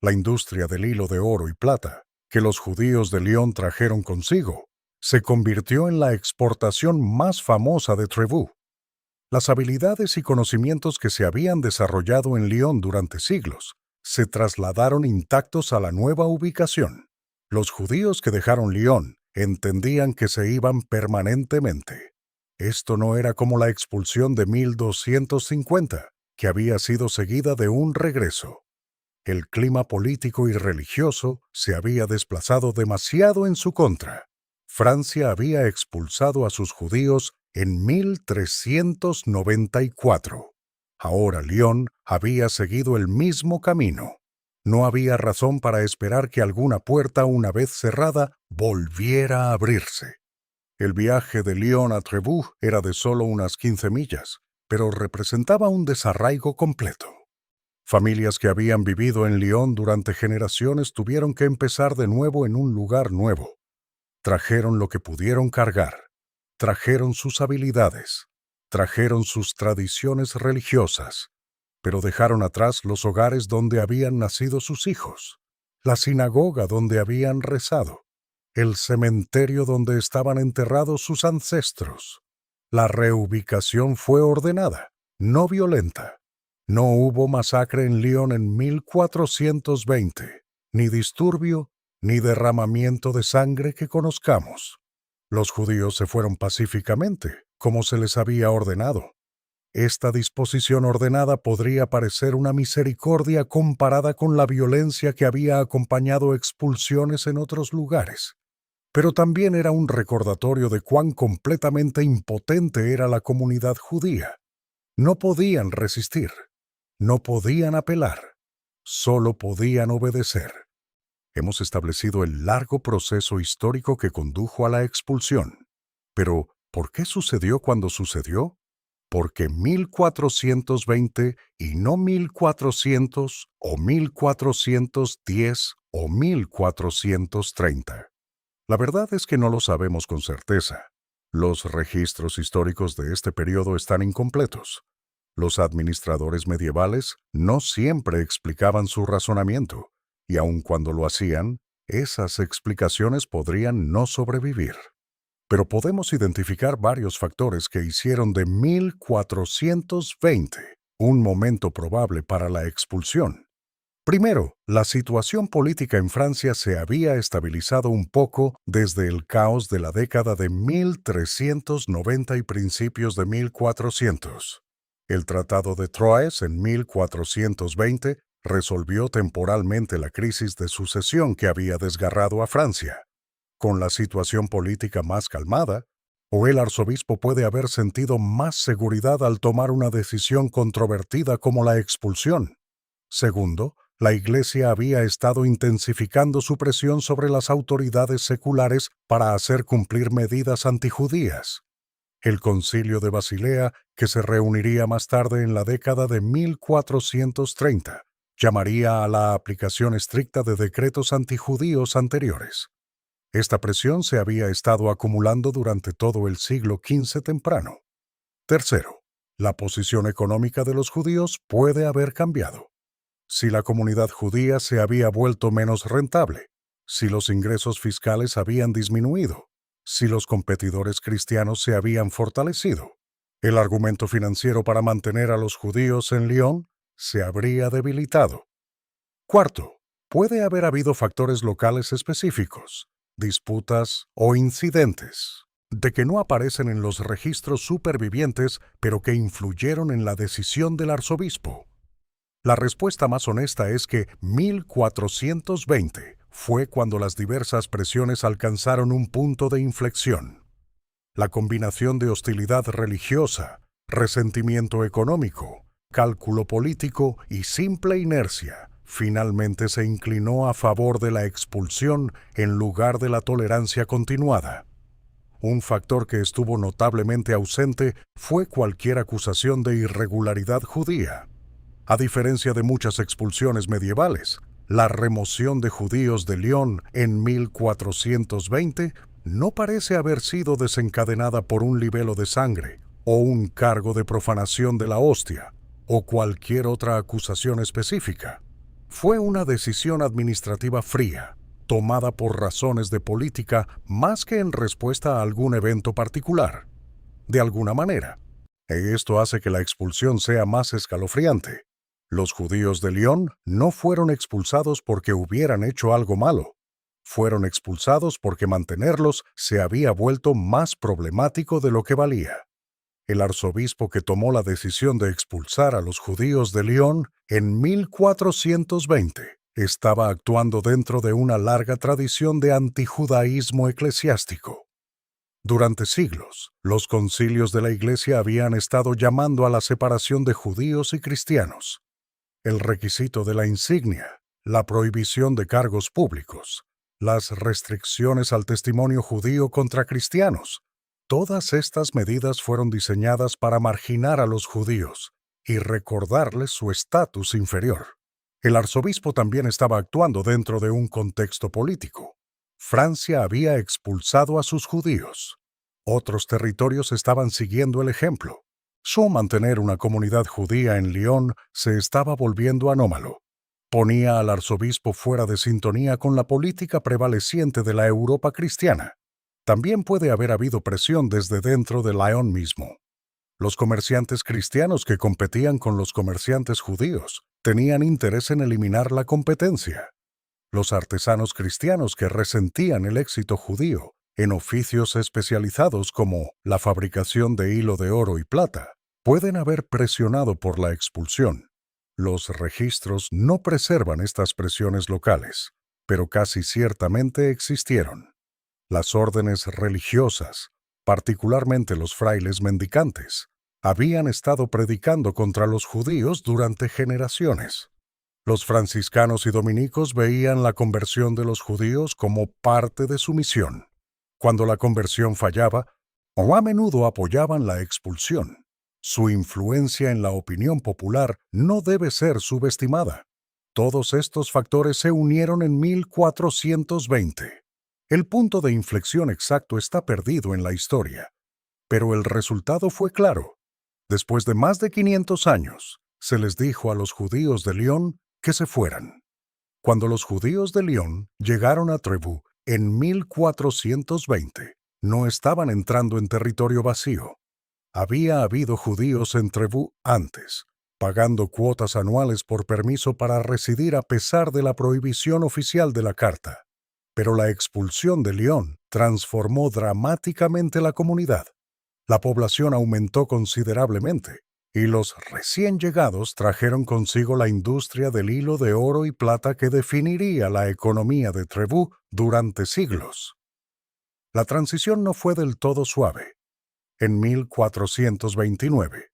La industria del hilo de oro y plata, que los judíos de Lyon trajeron consigo, se convirtió en la exportación más famosa de Trevoux. Las habilidades y conocimientos que se habían desarrollado en Lyon durante siglos se trasladaron intactos a la nueva ubicación. Los judíos que dejaron Lyon entendían que se iban permanentemente. Esto no era como la expulsión de 1250, que había sido seguida de un regreso. El clima político y religioso se había desplazado demasiado en su contra. Francia había expulsado a sus judíos en 1394. Ahora Lyon había seguido el mismo camino. No había razón para esperar que alguna puerta, una vez cerrada, volviera a abrirse. El viaje de Lyon a Trevoux era de solo unas 15 millas, pero representaba un desarraigo completo. Familias que habían vivido en Lyon durante generaciones tuvieron que empezar de nuevo en un lugar nuevo. Trajeron lo que pudieron cargar, trajeron sus habilidades, trajeron sus tradiciones religiosas, pero dejaron atrás los hogares donde habían nacido sus hijos, la sinagoga donde habían rezado, el cementerio donde estaban enterrados sus ancestros. La reubicación fue ordenada, no violenta. No hubo masacre en Lyon en 1420, ni disturbio, ni derramamiento de sangre que conozcamos. Los judíos se fueron pacíficamente, como se les había ordenado. Esta disposición ordenada podría parecer una misericordia comparada con la violencia que había acompañado expulsiones en otros lugares, pero también era un recordatorio de cuán completamente impotente era la comunidad judía. No podían resistir, no podían apelar, solo podían obedecer. Hemos establecido el largo proceso histórico que condujo a la expulsión. Pero, ¿por qué sucedió cuando sucedió? Porque 1420 y no 1400 o 1410 o 1430. La verdad es que no lo sabemos con certeza. Los registros históricos de este periodo están incompletos. Los administradores medievales no siempre explicaban su razonamiento, y aun cuando lo hacían, esas explicaciones podrían no sobrevivir. Pero podemos identificar varios factores que hicieron de 1420 un momento probable para la expulsión. Primero, la situación política en Francia se había estabilizado un poco desde el caos de la década de 1390 y principios de 1400. El Tratado de Troyes en 1420 resolvió temporalmente la crisis de sucesión que había desgarrado a Francia. Con la situación política más calmada, o el arzobispo puede haber sentido más seguridad al tomar una decisión controvertida como la expulsión. Segundo, la Iglesia había estado intensificando su presión sobre las autoridades seculares para hacer cumplir medidas antijudías. El Concilio de Basilea, que se reuniría más tarde en la década de 1430, llamaría a la aplicación estricta de decretos antijudíos anteriores. Esta presión se había estado acumulando durante todo el siglo XV temprano. Tercero, la posición económica de los judíos puede haber cambiado. Si la comunidad judía se había vuelto menos rentable, si los ingresos fiscales habían disminuido, si los competidores cristianos se habían fortalecido, el argumento financiero para mantener a los judíos en Lyon se habría debilitado. Cuarto, puede haber habido factores locales específicos, disputas o incidentes, de que no aparecen en los registros supervivientes, pero que influyeron en la decisión del arzobispo. La respuesta más honesta es que 1420 fue cuando las diversas presiones alcanzaron un punto de inflexión. La combinación de hostilidad religiosa, resentimiento económico, cálculo político y simple inercia finalmente se inclinó a favor de la expulsión en lugar de la tolerancia continuada. Un factor que estuvo notablemente ausente fue cualquier acusación de irregularidad judía. A diferencia de muchas expulsiones medievales, la remoción de judíos de Lyon en 1420 no parece haber sido desencadenada por un libelo de sangre o un cargo de profanación de la hostia o cualquier otra acusación específica. Fue una decisión administrativa fría, tomada por razones de política más que en respuesta a algún evento particular. De alguna manera, esto hace que la expulsión sea más escalofriante. Los judíos de Lyon no fueron expulsados porque hubieran hecho algo malo. Fueron expulsados porque mantenerlos se había vuelto más problemático de lo que valía. El arzobispo que tomó la decisión de expulsar a los judíos de Lyon en 1420 estaba actuando dentro de una larga tradición de antijudaísmo eclesiástico. Durante siglos, los concilios de la Iglesia habían estado llamando a la separación de judíos y cristianos. El requisito de la insignia, la prohibición de cargos públicos, las restricciones al testimonio judío contra cristianos. Todas estas medidas fueron diseñadas para marginar a los judíos y recordarles su estatus inferior. El arzobispo también estaba actuando dentro de un contexto político. Francia había expulsado a sus judíos. Otros territorios estaban siguiendo el ejemplo. Su mantener una comunidad judía en Lyon se estaba volviendo anómalo. Ponía al arzobispo fuera de sintonía con la política prevaleciente de la Europa cristiana. También puede haber habido presión desde dentro de Lyon mismo. Los comerciantes cristianos que competían con los comerciantes judíos tenían interés en eliminar la competencia. Los artesanos cristianos que resentían el éxito judío en oficios especializados como la fabricación de hilo de oro y plata pueden haber presionado por la expulsión. Los registros no preservan estas presiones locales, pero casi ciertamente existieron. Las órdenes religiosas, particularmente los frailes mendicantes, habían estado predicando contra los judíos durante generaciones. Los franciscanos y dominicos veían la conversión de los judíos como parte de su misión. Cuando la conversión fallaba, o a menudo apoyaban la expulsión. Su influencia en la opinión popular no debe ser subestimada. Todos estos factores se unieron en 1420. El punto de inflexión exacto está perdido en la historia, pero el resultado fue claro. Después de más de 500 años, se les dijo a los judíos de Lyon que se fueran. Cuando los judíos de Lyon llegaron a Trèves en 1420, no estaban entrando en territorio vacío. Había habido judíos en Trèves antes, pagando cuotas anuales por permiso para residir a pesar de la prohibición oficial de la carta. Pero la expulsión de Lyon transformó dramáticamente la comunidad. La población aumentó considerablemente, y los recién llegados trajeron consigo la industria del hilo de oro y plata que definiría la economía de Trèves durante siglos. La transición no fue del todo suave. En 1429,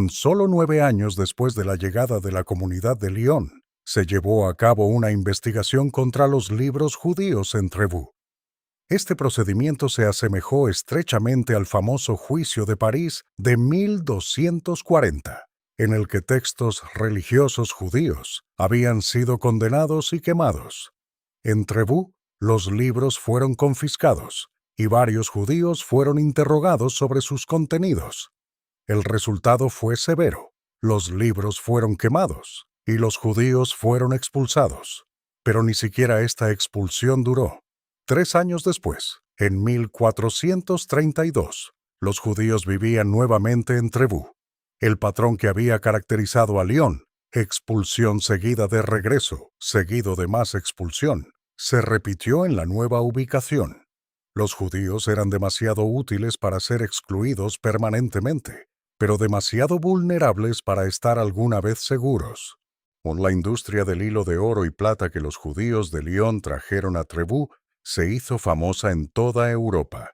solo 9 años después de la llegada de la comunidad de Lyon, se llevó a cabo una investigación contra los libros judíos en Trèves. Este procedimiento se asemejó estrechamente al famoso juicio de París de 1240, en el que textos religiosos judíos habían sido condenados y quemados. En Trèves, los libros fueron confiscados y varios judíos fueron interrogados sobre sus contenidos. El resultado fue severo. Los libros fueron quemados y los judíos fueron expulsados. Pero ni siquiera esta expulsión duró. 3 años después, en 1432, los judíos vivían nuevamente en Trèves. El patrón que había caracterizado a Lyon, expulsión seguida de regreso, seguido de más expulsión, se repitió en la nueva ubicación. Los judíos eran demasiado útiles para ser excluidos permanentemente, pero demasiado vulnerables para estar alguna vez seguros. Con la industria del hilo de oro y plata que los judíos de Lyon trajeron a Trèves, se hizo famosa en toda Europa.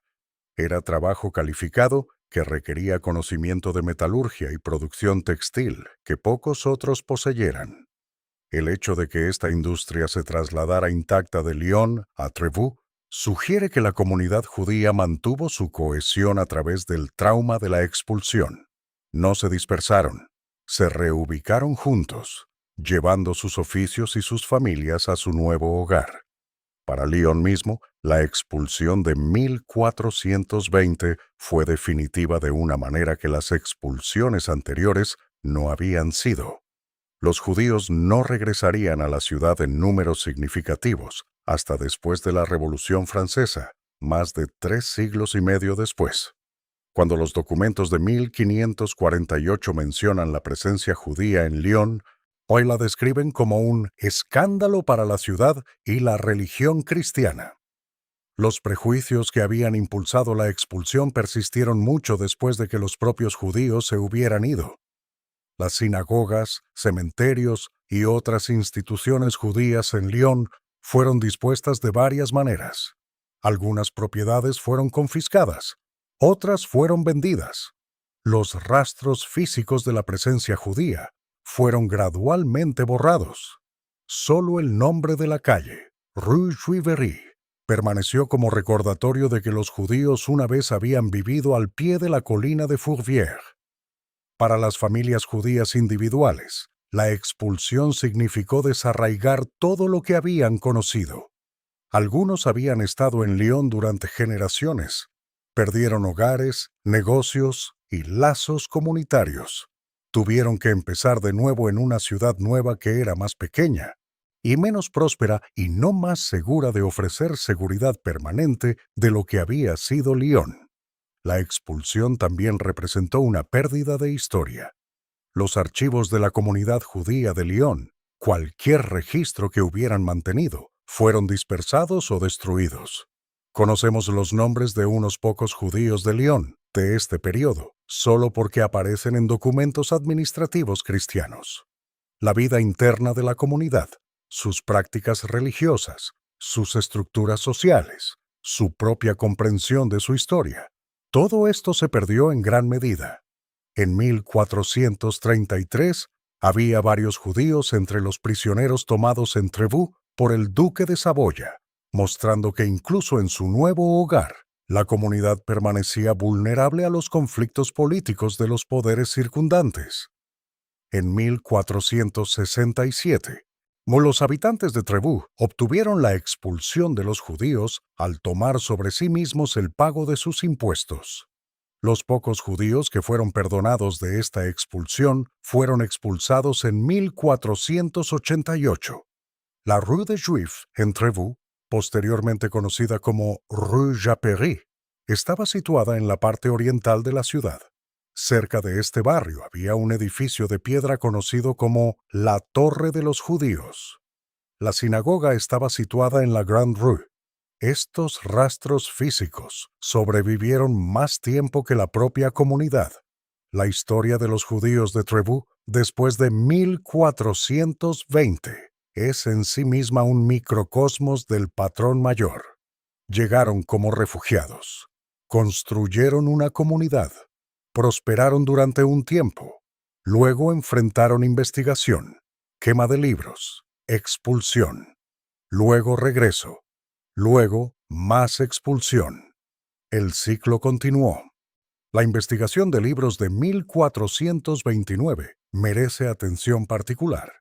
Era trabajo calificado que requería conocimiento de metalurgia y producción textil que pocos otros poseyeran. El hecho de que esta industria se trasladara intacta de Lyon a Trèves sugiere que la comunidad judía mantuvo su cohesión a través del trauma de la expulsión. No se dispersaron, se reubicaron juntos, llevando sus oficios y sus familias a su nuevo hogar. Para Lyon mismo, la expulsión de 1420 fue definitiva de una manera que las expulsiones anteriores no habían sido. Los judíos no regresarían a la ciudad en números significativos hasta después de la Revolución Francesa, más de 3 siglos y medio después. Cuando los documentos de 1548 mencionan la presencia judía en Lyon, hoy la describen como un escándalo para la ciudad y la religión cristiana. Los prejuicios que habían impulsado la expulsión persistieron mucho después de que los propios judíos se hubieran ido. Las sinagogas, cementerios y otras instituciones judías en Lyon fueron dispuestas de varias maneras. Algunas propiedades fueron confiscadas, otras fueron vendidas. Los rastros físicos de la presencia judía fueron gradualmente borrados. Solo el nombre de la calle, Rue Juivery, permaneció como recordatorio de que los judíos una vez habían vivido al pie de la colina de Fourvière. Para las familias judías individuales, la expulsión significó desarraigar todo lo que habían conocido. Algunos habían estado en Lyon durante generaciones. Perdieron hogares, negocios y lazos comunitarios. Tuvieron que empezar de nuevo en una ciudad nueva que era más pequeña, y menos próspera y no más segura de ofrecer seguridad permanente de lo que había sido Lyon. La expulsión también representó una pérdida de historia. Los archivos de la comunidad judía de Lyon, cualquier registro que hubieran mantenido, fueron dispersados o destruidos. Conocemos los nombres de unos pocos judíos de Lyon de este periodo, solo porque aparecen en documentos administrativos cristianos. La vida interna de la comunidad, sus prácticas religiosas, sus estructuras sociales, su propia comprensión de su historia, todo esto se perdió en gran medida. En 1433 había varios judíos entre los prisioneros tomados en Trèves por el duque de Saboya, mostrando que incluso en su nuevo hogar, la comunidad permanecía vulnerable a los conflictos políticos de los poderes circundantes. En 1467, los habitantes de Trèves obtuvieron la expulsión de los judíos al tomar sobre sí mismos el pago de sus impuestos. Los pocos judíos que fueron perdonados de esta expulsión fueron expulsados en 1488. La Rue des Juifs en Trèves, posteriormente conocida como Rue Japperie, estaba situada en la parte oriental de la ciudad. Cerca de este barrio había un edificio de piedra conocido como la Torre de los Judíos. La sinagoga estaba situada en la Grande Rue. Estos rastros físicos sobrevivieron más tiempo que la propia comunidad. La historia de los judíos de Trèves después de 1420 es en sí misma un microcosmos del patrón mayor. Llegaron como refugiados, construyeron una comunidad, prosperaron durante un tiempo, luego enfrentaron investigación, quema de libros, expulsión, luego regreso. Luego, más expulsión. El ciclo continuó. La investigación de libros de 1429 merece atención particular.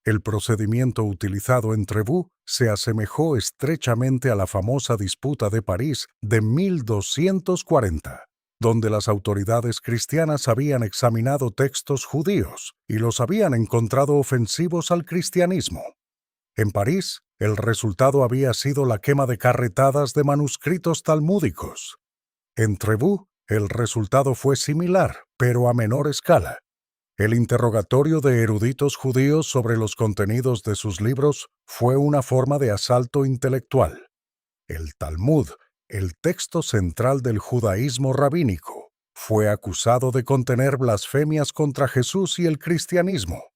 El procedimiento utilizado en Trèves se asemejó estrechamente a la famosa disputa de París de 1240, donde las autoridades cristianas habían examinado textos judíos y los habían encontrado ofensivos al cristianismo. En París, el resultado había sido la quema de carretadas de manuscritos talmúdicos. En Trèves, el resultado fue similar, pero a menor escala. El interrogatorio de eruditos judíos sobre los contenidos de sus libros fue una forma de asalto intelectual. El Talmud, el texto central del judaísmo rabínico, fue acusado de contener blasfemias contra Jesús y el cristianismo.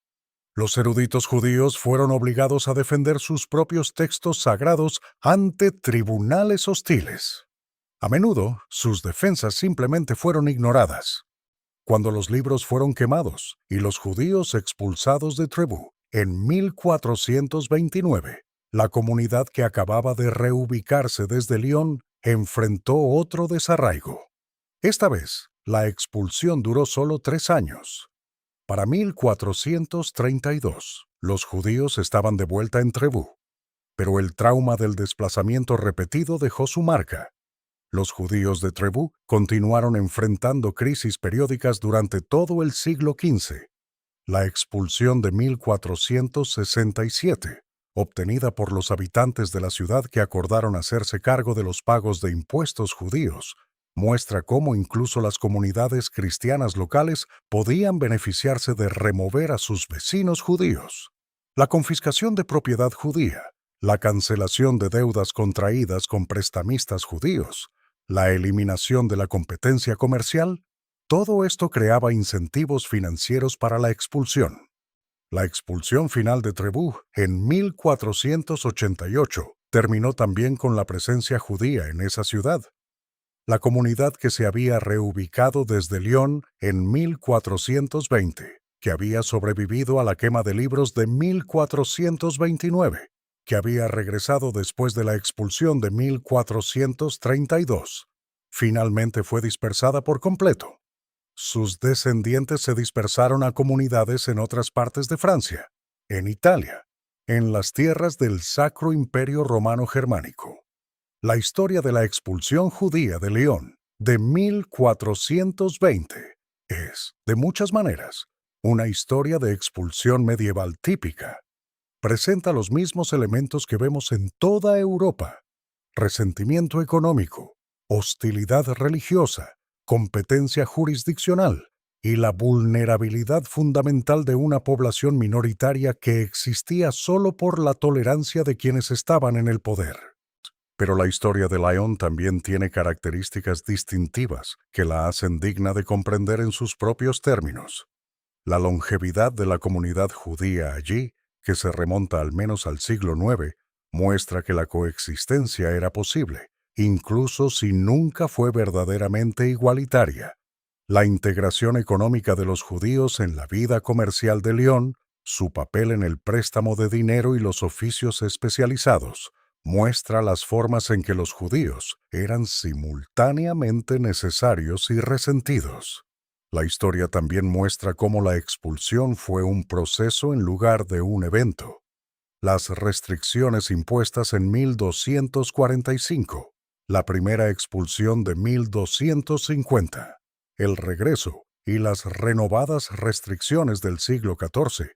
Los eruditos judíos fueron obligados a defender sus propios textos sagrados ante tribunales hostiles. A menudo, sus defensas simplemente fueron ignoradas. Cuando los libros fueron quemados y los judíos expulsados de Trèves en 1429, la comunidad que acababa de reubicarse desde Lyon enfrentó otro desarraigo. Esta vez, la expulsión duró solo 3 años. Para 1432, los judíos estaban de vuelta en Trèves, pero el trauma del desplazamiento repetido dejó su marca. Los judíos de Trèves continuaron enfrentando crisis periódicas durante todo el siglo XV. La expulsión de 1467, obtenida por los habitantes de la ciudad que acordaron hacerse cargo de los pagos de impuestos judíos, muestra cómo incluso las comunidades cristianas locales podían beneficiarse de remover a sus vecinos judíos. La confiscación de propiedad judía, la cancelación de deudas contraídas con prestamistas judíos, la eliminación de la competencia comercial, todo esto creaba incentivos financieros para la expulsión. La expulsión final de Trèves en 1488 terminó también con la presencia judía en esa ciudad. La comunidad que se había reubicado desde Lyon en 1420, que había sobrevivido a la quema de libros de 1429, que había regresado después de la expulsión de 1432, finalmente fue dispersada por completo. Sus descendientes se dispersaron a comunidades en otras partes de Francia, en Italia, en las tierras del Sacro Imperio Romano Germánico. La historia de la expulsión judía de Lyon de 1420 es, de muchas maneras, una historia de expulsión medieval típica. presenta los mismos elementos que vemos en toda Europa: resentimiento económico, hostilidad religiosa, competencia jurisdiccional y la vulnerabilidad fundamental de una población minoritaria que existía solo por la tolerancia de quienes estaban en el poder. Pero la historia de Lyon también tiene características distintivas que la hacen digna de comprender en sus propios términos. La longevidad de la comunidad judía allí, que se remonta al menos al siglo IX, muestra que la coexistencia era posible, incluso si nunca fue verdaderamente igualitaria. La integración económica de los judíos en la vida comercial de Lyon, su papel en el préstamo de dinero y los oficios especializados, muestra las formas en que los judíos eran simultáneamente necesarios y resentidos. La historia también muestra cómo la expulsión fue un proceso en lugar de un evento. Las restricciones impuestas en 1245, la primera expulsión de 1250, el regreso y las renovadas restricciones del siglo XIV,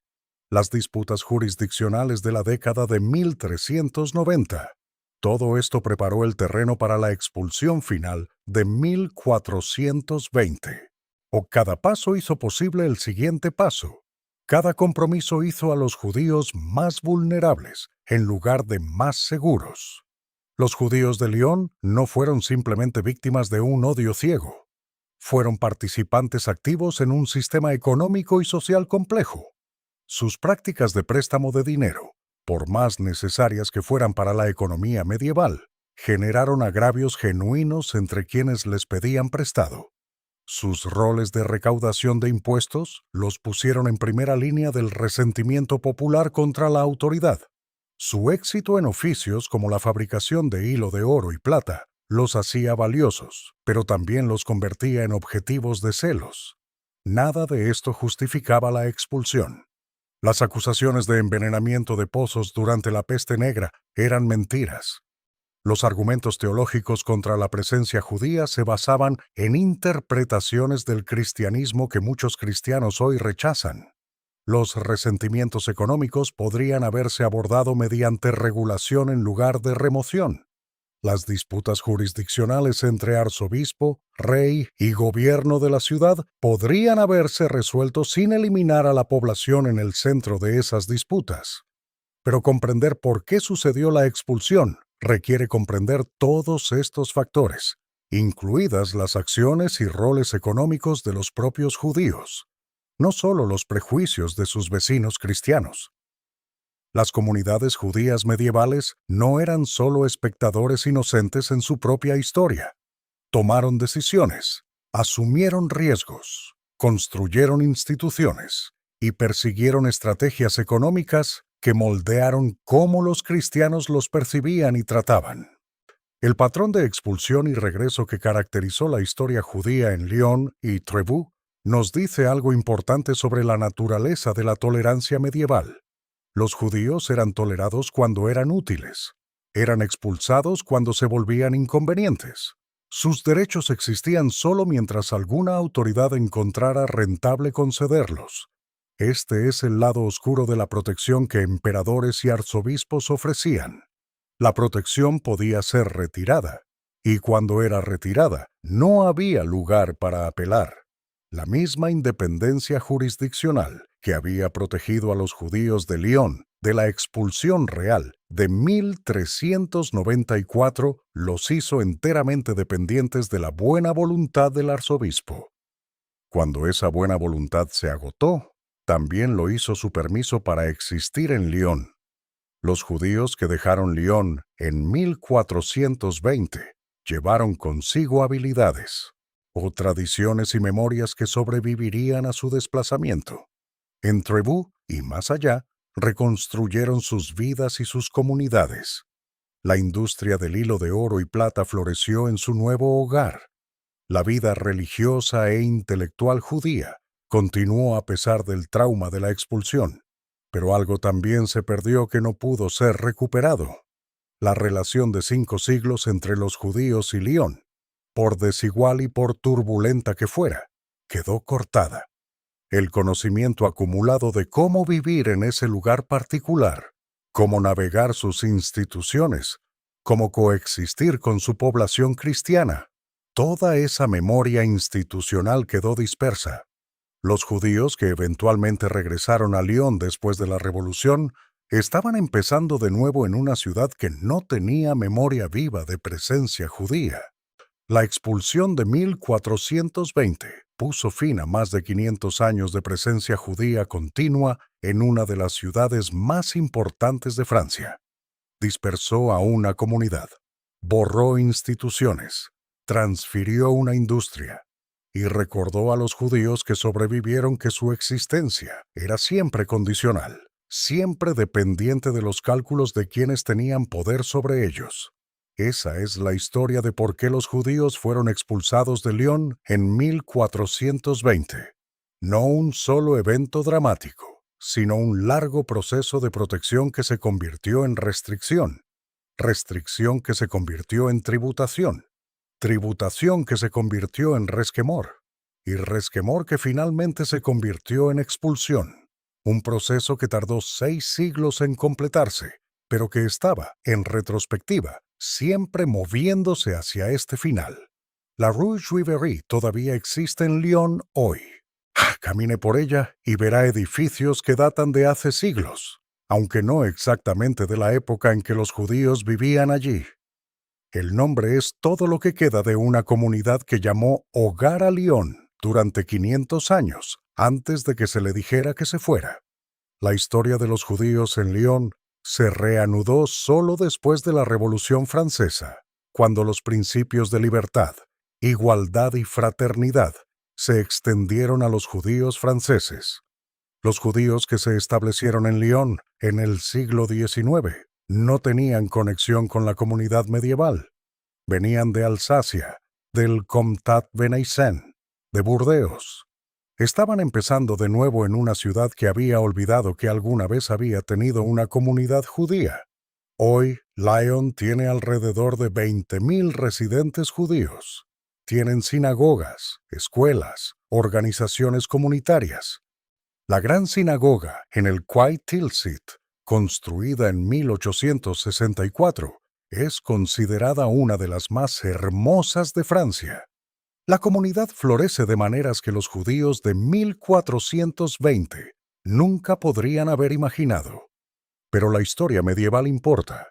las disputas jurisdiccionales de la década de 1390. Todo esto preparó el terreno para la expulsión final de 1420. Cada paso hizo posible el siguiente paso. Cada compromiso hizo a los judíos más vulnerables en lugar de más seguros. Los judíos de Lyon no fueron simplemente víctimas de un odio ciego. Fueron participantes activos en un sistema económico y social complejo. Sus prácticas de préstamo de dinero, por más necesarias que fueran para la economía medieval, generaron agravios genuinos entre quienes les pedían prestado. Sus roles de recaudación de impuestos los pusieron en primera línea del resentimiento popular contra la autoridad. Su éxito en oficios como la fabricación de hilo de oro y plata los hacía valiosos, pero también los convertía en objetivos de celos. Nada de esto justificaba la expulsión. Las acusaciones de envenenamiento de pozos durante la peste negra eran mentiras. Los argumentos teológicos contra la presencia judía se basaban en interpretaciones del cristianismo que muchos cristianos hoy rechazan. Los resentimientos económicos podrían haberse abordado mediante regulación en lugar de remoción. Las disputas jurisdiccionales entre arzobispo, rey y gobierno de la ciudad podrían haberse resuelto sin eliminar a la población en el centro de esas disputas. Pero comprender por qué sucedió la expulsión requiere comprender todos estos factores, incluidas las acciones y roles económicos de los propios judíos, no solo los prejuicios de sus vecinos cristianos. Las comunidades judías medievales no eran solo espectadores inocentes en su propia historia. Tomaron decisiones, asumieron riesgos, construyeron instituciones y persiguieron estrategias económicas que moldearon cómo los cristianos los percibían y trataban. El patrón de expulsión y regreso que caracterizó la historia judía en Lyon y Trevoux nos dice algo importante sobre la naturaleza de la tolerancia medieval. Los judíos eran tolerados cuando eran útiles. Eran expulsados cuando se volvían inconvenientes. Sus derechos existían solo mientras alguna autoridad encontrara rentable concederlos. Este es el lado oscuro de la protección que emperadores y arzobispos ofrecían. La protección podía ser retirada, y cuando era retirada, no había lugar para apelar. La misma independencia jurisdiccional que había protegido a los judíos de Lyon de la expulsión real de 1394 los hizo enteramente dependientes de la buena voluntad del arzobispo. Cuando esa buena voluntad se agotó, también lo hizo su permiso para existir en Lyon. Los judíos que dejaron Lyon en 1420 llevaron consigo habilidades o tradiciones y memorias que sobrevivirían a su desplazamiento. En Trevoux y más allá, reconstruyeron sus vidas y sus comunidades. La industria del hilo de oro y plata floreció en su nuevo hogar. La vida religiosa e intelectual judía continuó a pesar del trauma de la expulsión, pero algo también se perdió que no pudo ser recuperado. La relación de 5 siglos entre los judíos y Lyon, por desigual y por turbulenta que fuera, quedó cortada. El conocimiento acumulado de cómo vivir en ese lugar particular cómo navegar sus instituciones, cómo coexistir con su población cristiana. Toda esa memoria institucional quedó dispersa. Los judíos que eventualmente regresaron a Lyon después de la Revolución estaban empezando de nuevo en una ciudad que no tenía memoria viva de presencia judía. La expulsión de 1420 puso fin a más de 500 años de presencia judía continua en una de las ciudades más importantes de Francia. Dispersó a una comunidad, borró instituciones, transfirió una industria y recordó a los judíos que sobrevivieron que su existencia era siempre condicional, siempre dependiente de los cálculos de quienes tenían poder sobre ellos. Esa es la historia de por qué los judíos fueron expulsados de Lyon en 1420. No un solo evento dramático, sino un largo proceso de protección que se convirtió en restricción, restricción que se convirtió en tributación, tributación que se convirtió en resquemor, y resquemor que finalmente se convirtió en expulsión. Un proceso que tardó 6 siglos en completarse, pero que estaba, en retrospectiva, siempre moviéndose hacia este final. La Rue Juivery todavía existe en Lyon hoy. Camine por ella y verá edificios que datan de hace siglos, aunque no exactamente de la época en que los judíos vivían allí. El nombre es todo lo que queda de una comunidad que llamó Hogar a Lyon durante 500 años, antes de que se le dijera que se fuera. La historia de los judíos en Lyon se reanudó solo después de la Revolución Francesa, cuando los principios de libertad, igualdad y fraternidad se extendieron a los judíos franceses. Los judíos que se establecieron en Lyon en el siglo XIX no tenían conexión con la comunidad medieval. Venían de Alsacia, del Comtat Venaissin, de Burdeos. Estaban empezando de nuevo en una ciudad que había olvidado que alguna vez había tenido una comunidad judía. Hoy, Lyon tiene alrededor de 20.000 residentes judíos. Tienen sinagogas, escuelas, organizaciones comunitarias. La gran sinagoga en el Quai Tilsit, construida en 1864, es considerada una de las más hermosas de Francia. La comunidad florece de maneras que los judíos de 1420 nunca podrían haber imaginado. Pero la historia medieval importa.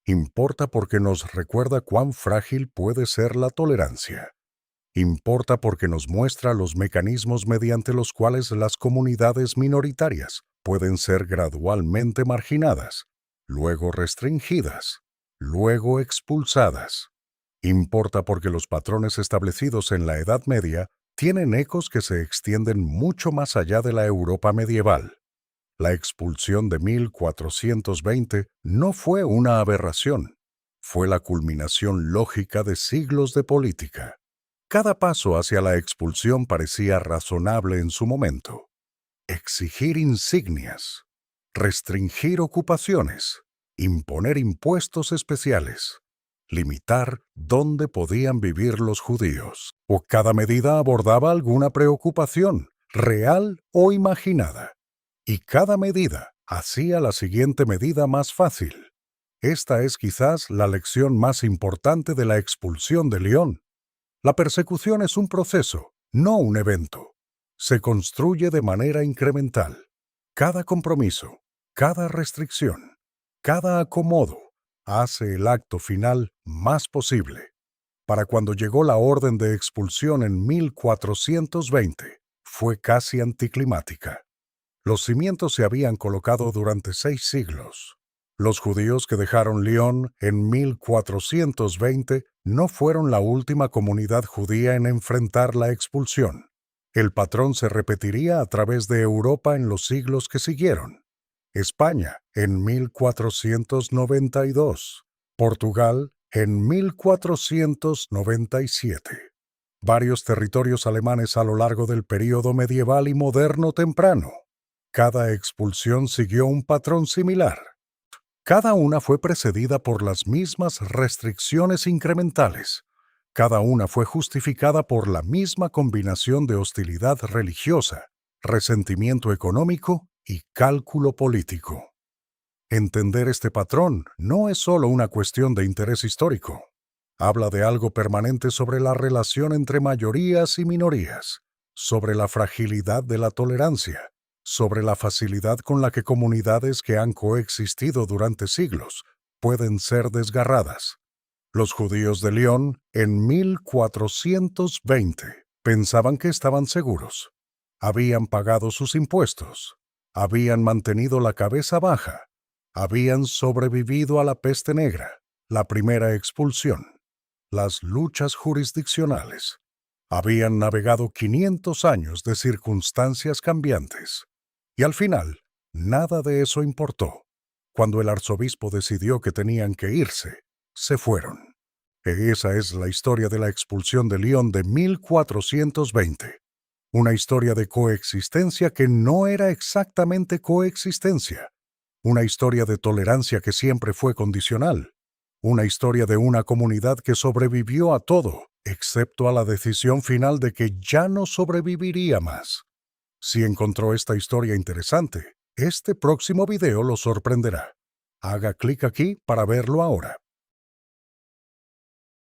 Importa porque nos recuerda cuán frágil puede ser la tolerancia. Importa porque nos muestra los mecanismos mediante los cuales las comunidades minoritarias pueden ser gradualmente marginadas, luego restringidas, luego expulsadas. Importa porque los patrones establecidos en la Edad Media tienen ecos que se extienden mucho más allá de la Europa medieval. La expulsión de 1420 no fue una aberración, fue la culminación lógica de siglos de política. Cada paso hacia la expulsión parecía razonable en su momento. Exigir insignias, restringir ocupaciones, imponer impuestos especiales, limitar dónde podían vivir los judíos, o cada medida abordaba alguna preocupación, real o imaginada. Y cada medida hacía la siguiente medida más fácil. Esta es quizás la lección más importante de la expulsión de Lyon. La persecución es un proceso, no un evento. Se construye de manera incremental. Cada compromiso, cada restricción, cada acomodo hace el acto final más posible. Para cuando llegó la orden de expulsión en 1420, fue casi anticlimática. Los cimientos se habían colocado durante 6 siglos. Los judíos que dejaron Lyon en 1420 no fueron la última comunidad judía en enfrentar la expulsión. El patrón se repetiría a través de Europa en los siglos que siguieron. España en 1492, Portugal en 1497. Varios territorios alemanes a lo largo del período medieval y moderno temprano. Cada expulsión siguió un patrón similar. Cada una fue precedida por las mismas restricciones incrementales. Cada una fue justificada por la misma combinación de hostilidad religiosa, resentimiento económico y cálculo político. Entender este patrón no es solo una cuestión de interés histórico. Habla de algo permanente sobre la relación entre mayorías y minorías, sobre la fragilidad de la tolerancia, sobre la facilidad con la que comunidades que han coexistido durante siglos pueden ser desgarradas. Los judíos de Lyon, en 1420, pensaban que estaban seguros. Habían pagado sus impuestos, habían mantenido la cabeza baja, habían sobrevivido a la peste negra, la primera expulsión, las luchas jurisdiccionales. Habían navegado 500 años de circunstancias cambiantes. Y al final, nada de eso importó. Cuando el arzobispo decidió que tenían que irse, se fueron. Esa es la historia de la expulsión de Lyon de 1420. Una historia de coexistencia que no era exactamente coexistencia. Una historia de tolerancia que siempre fue condicional. Una historia de una comunidad que sobrevivió a todo, excepto a la decisión final de que ya no sobreviviría más. Si encontró esta historia interesante, este próximo video lo sorprenderá. Haga clic aquí para verlo ahora.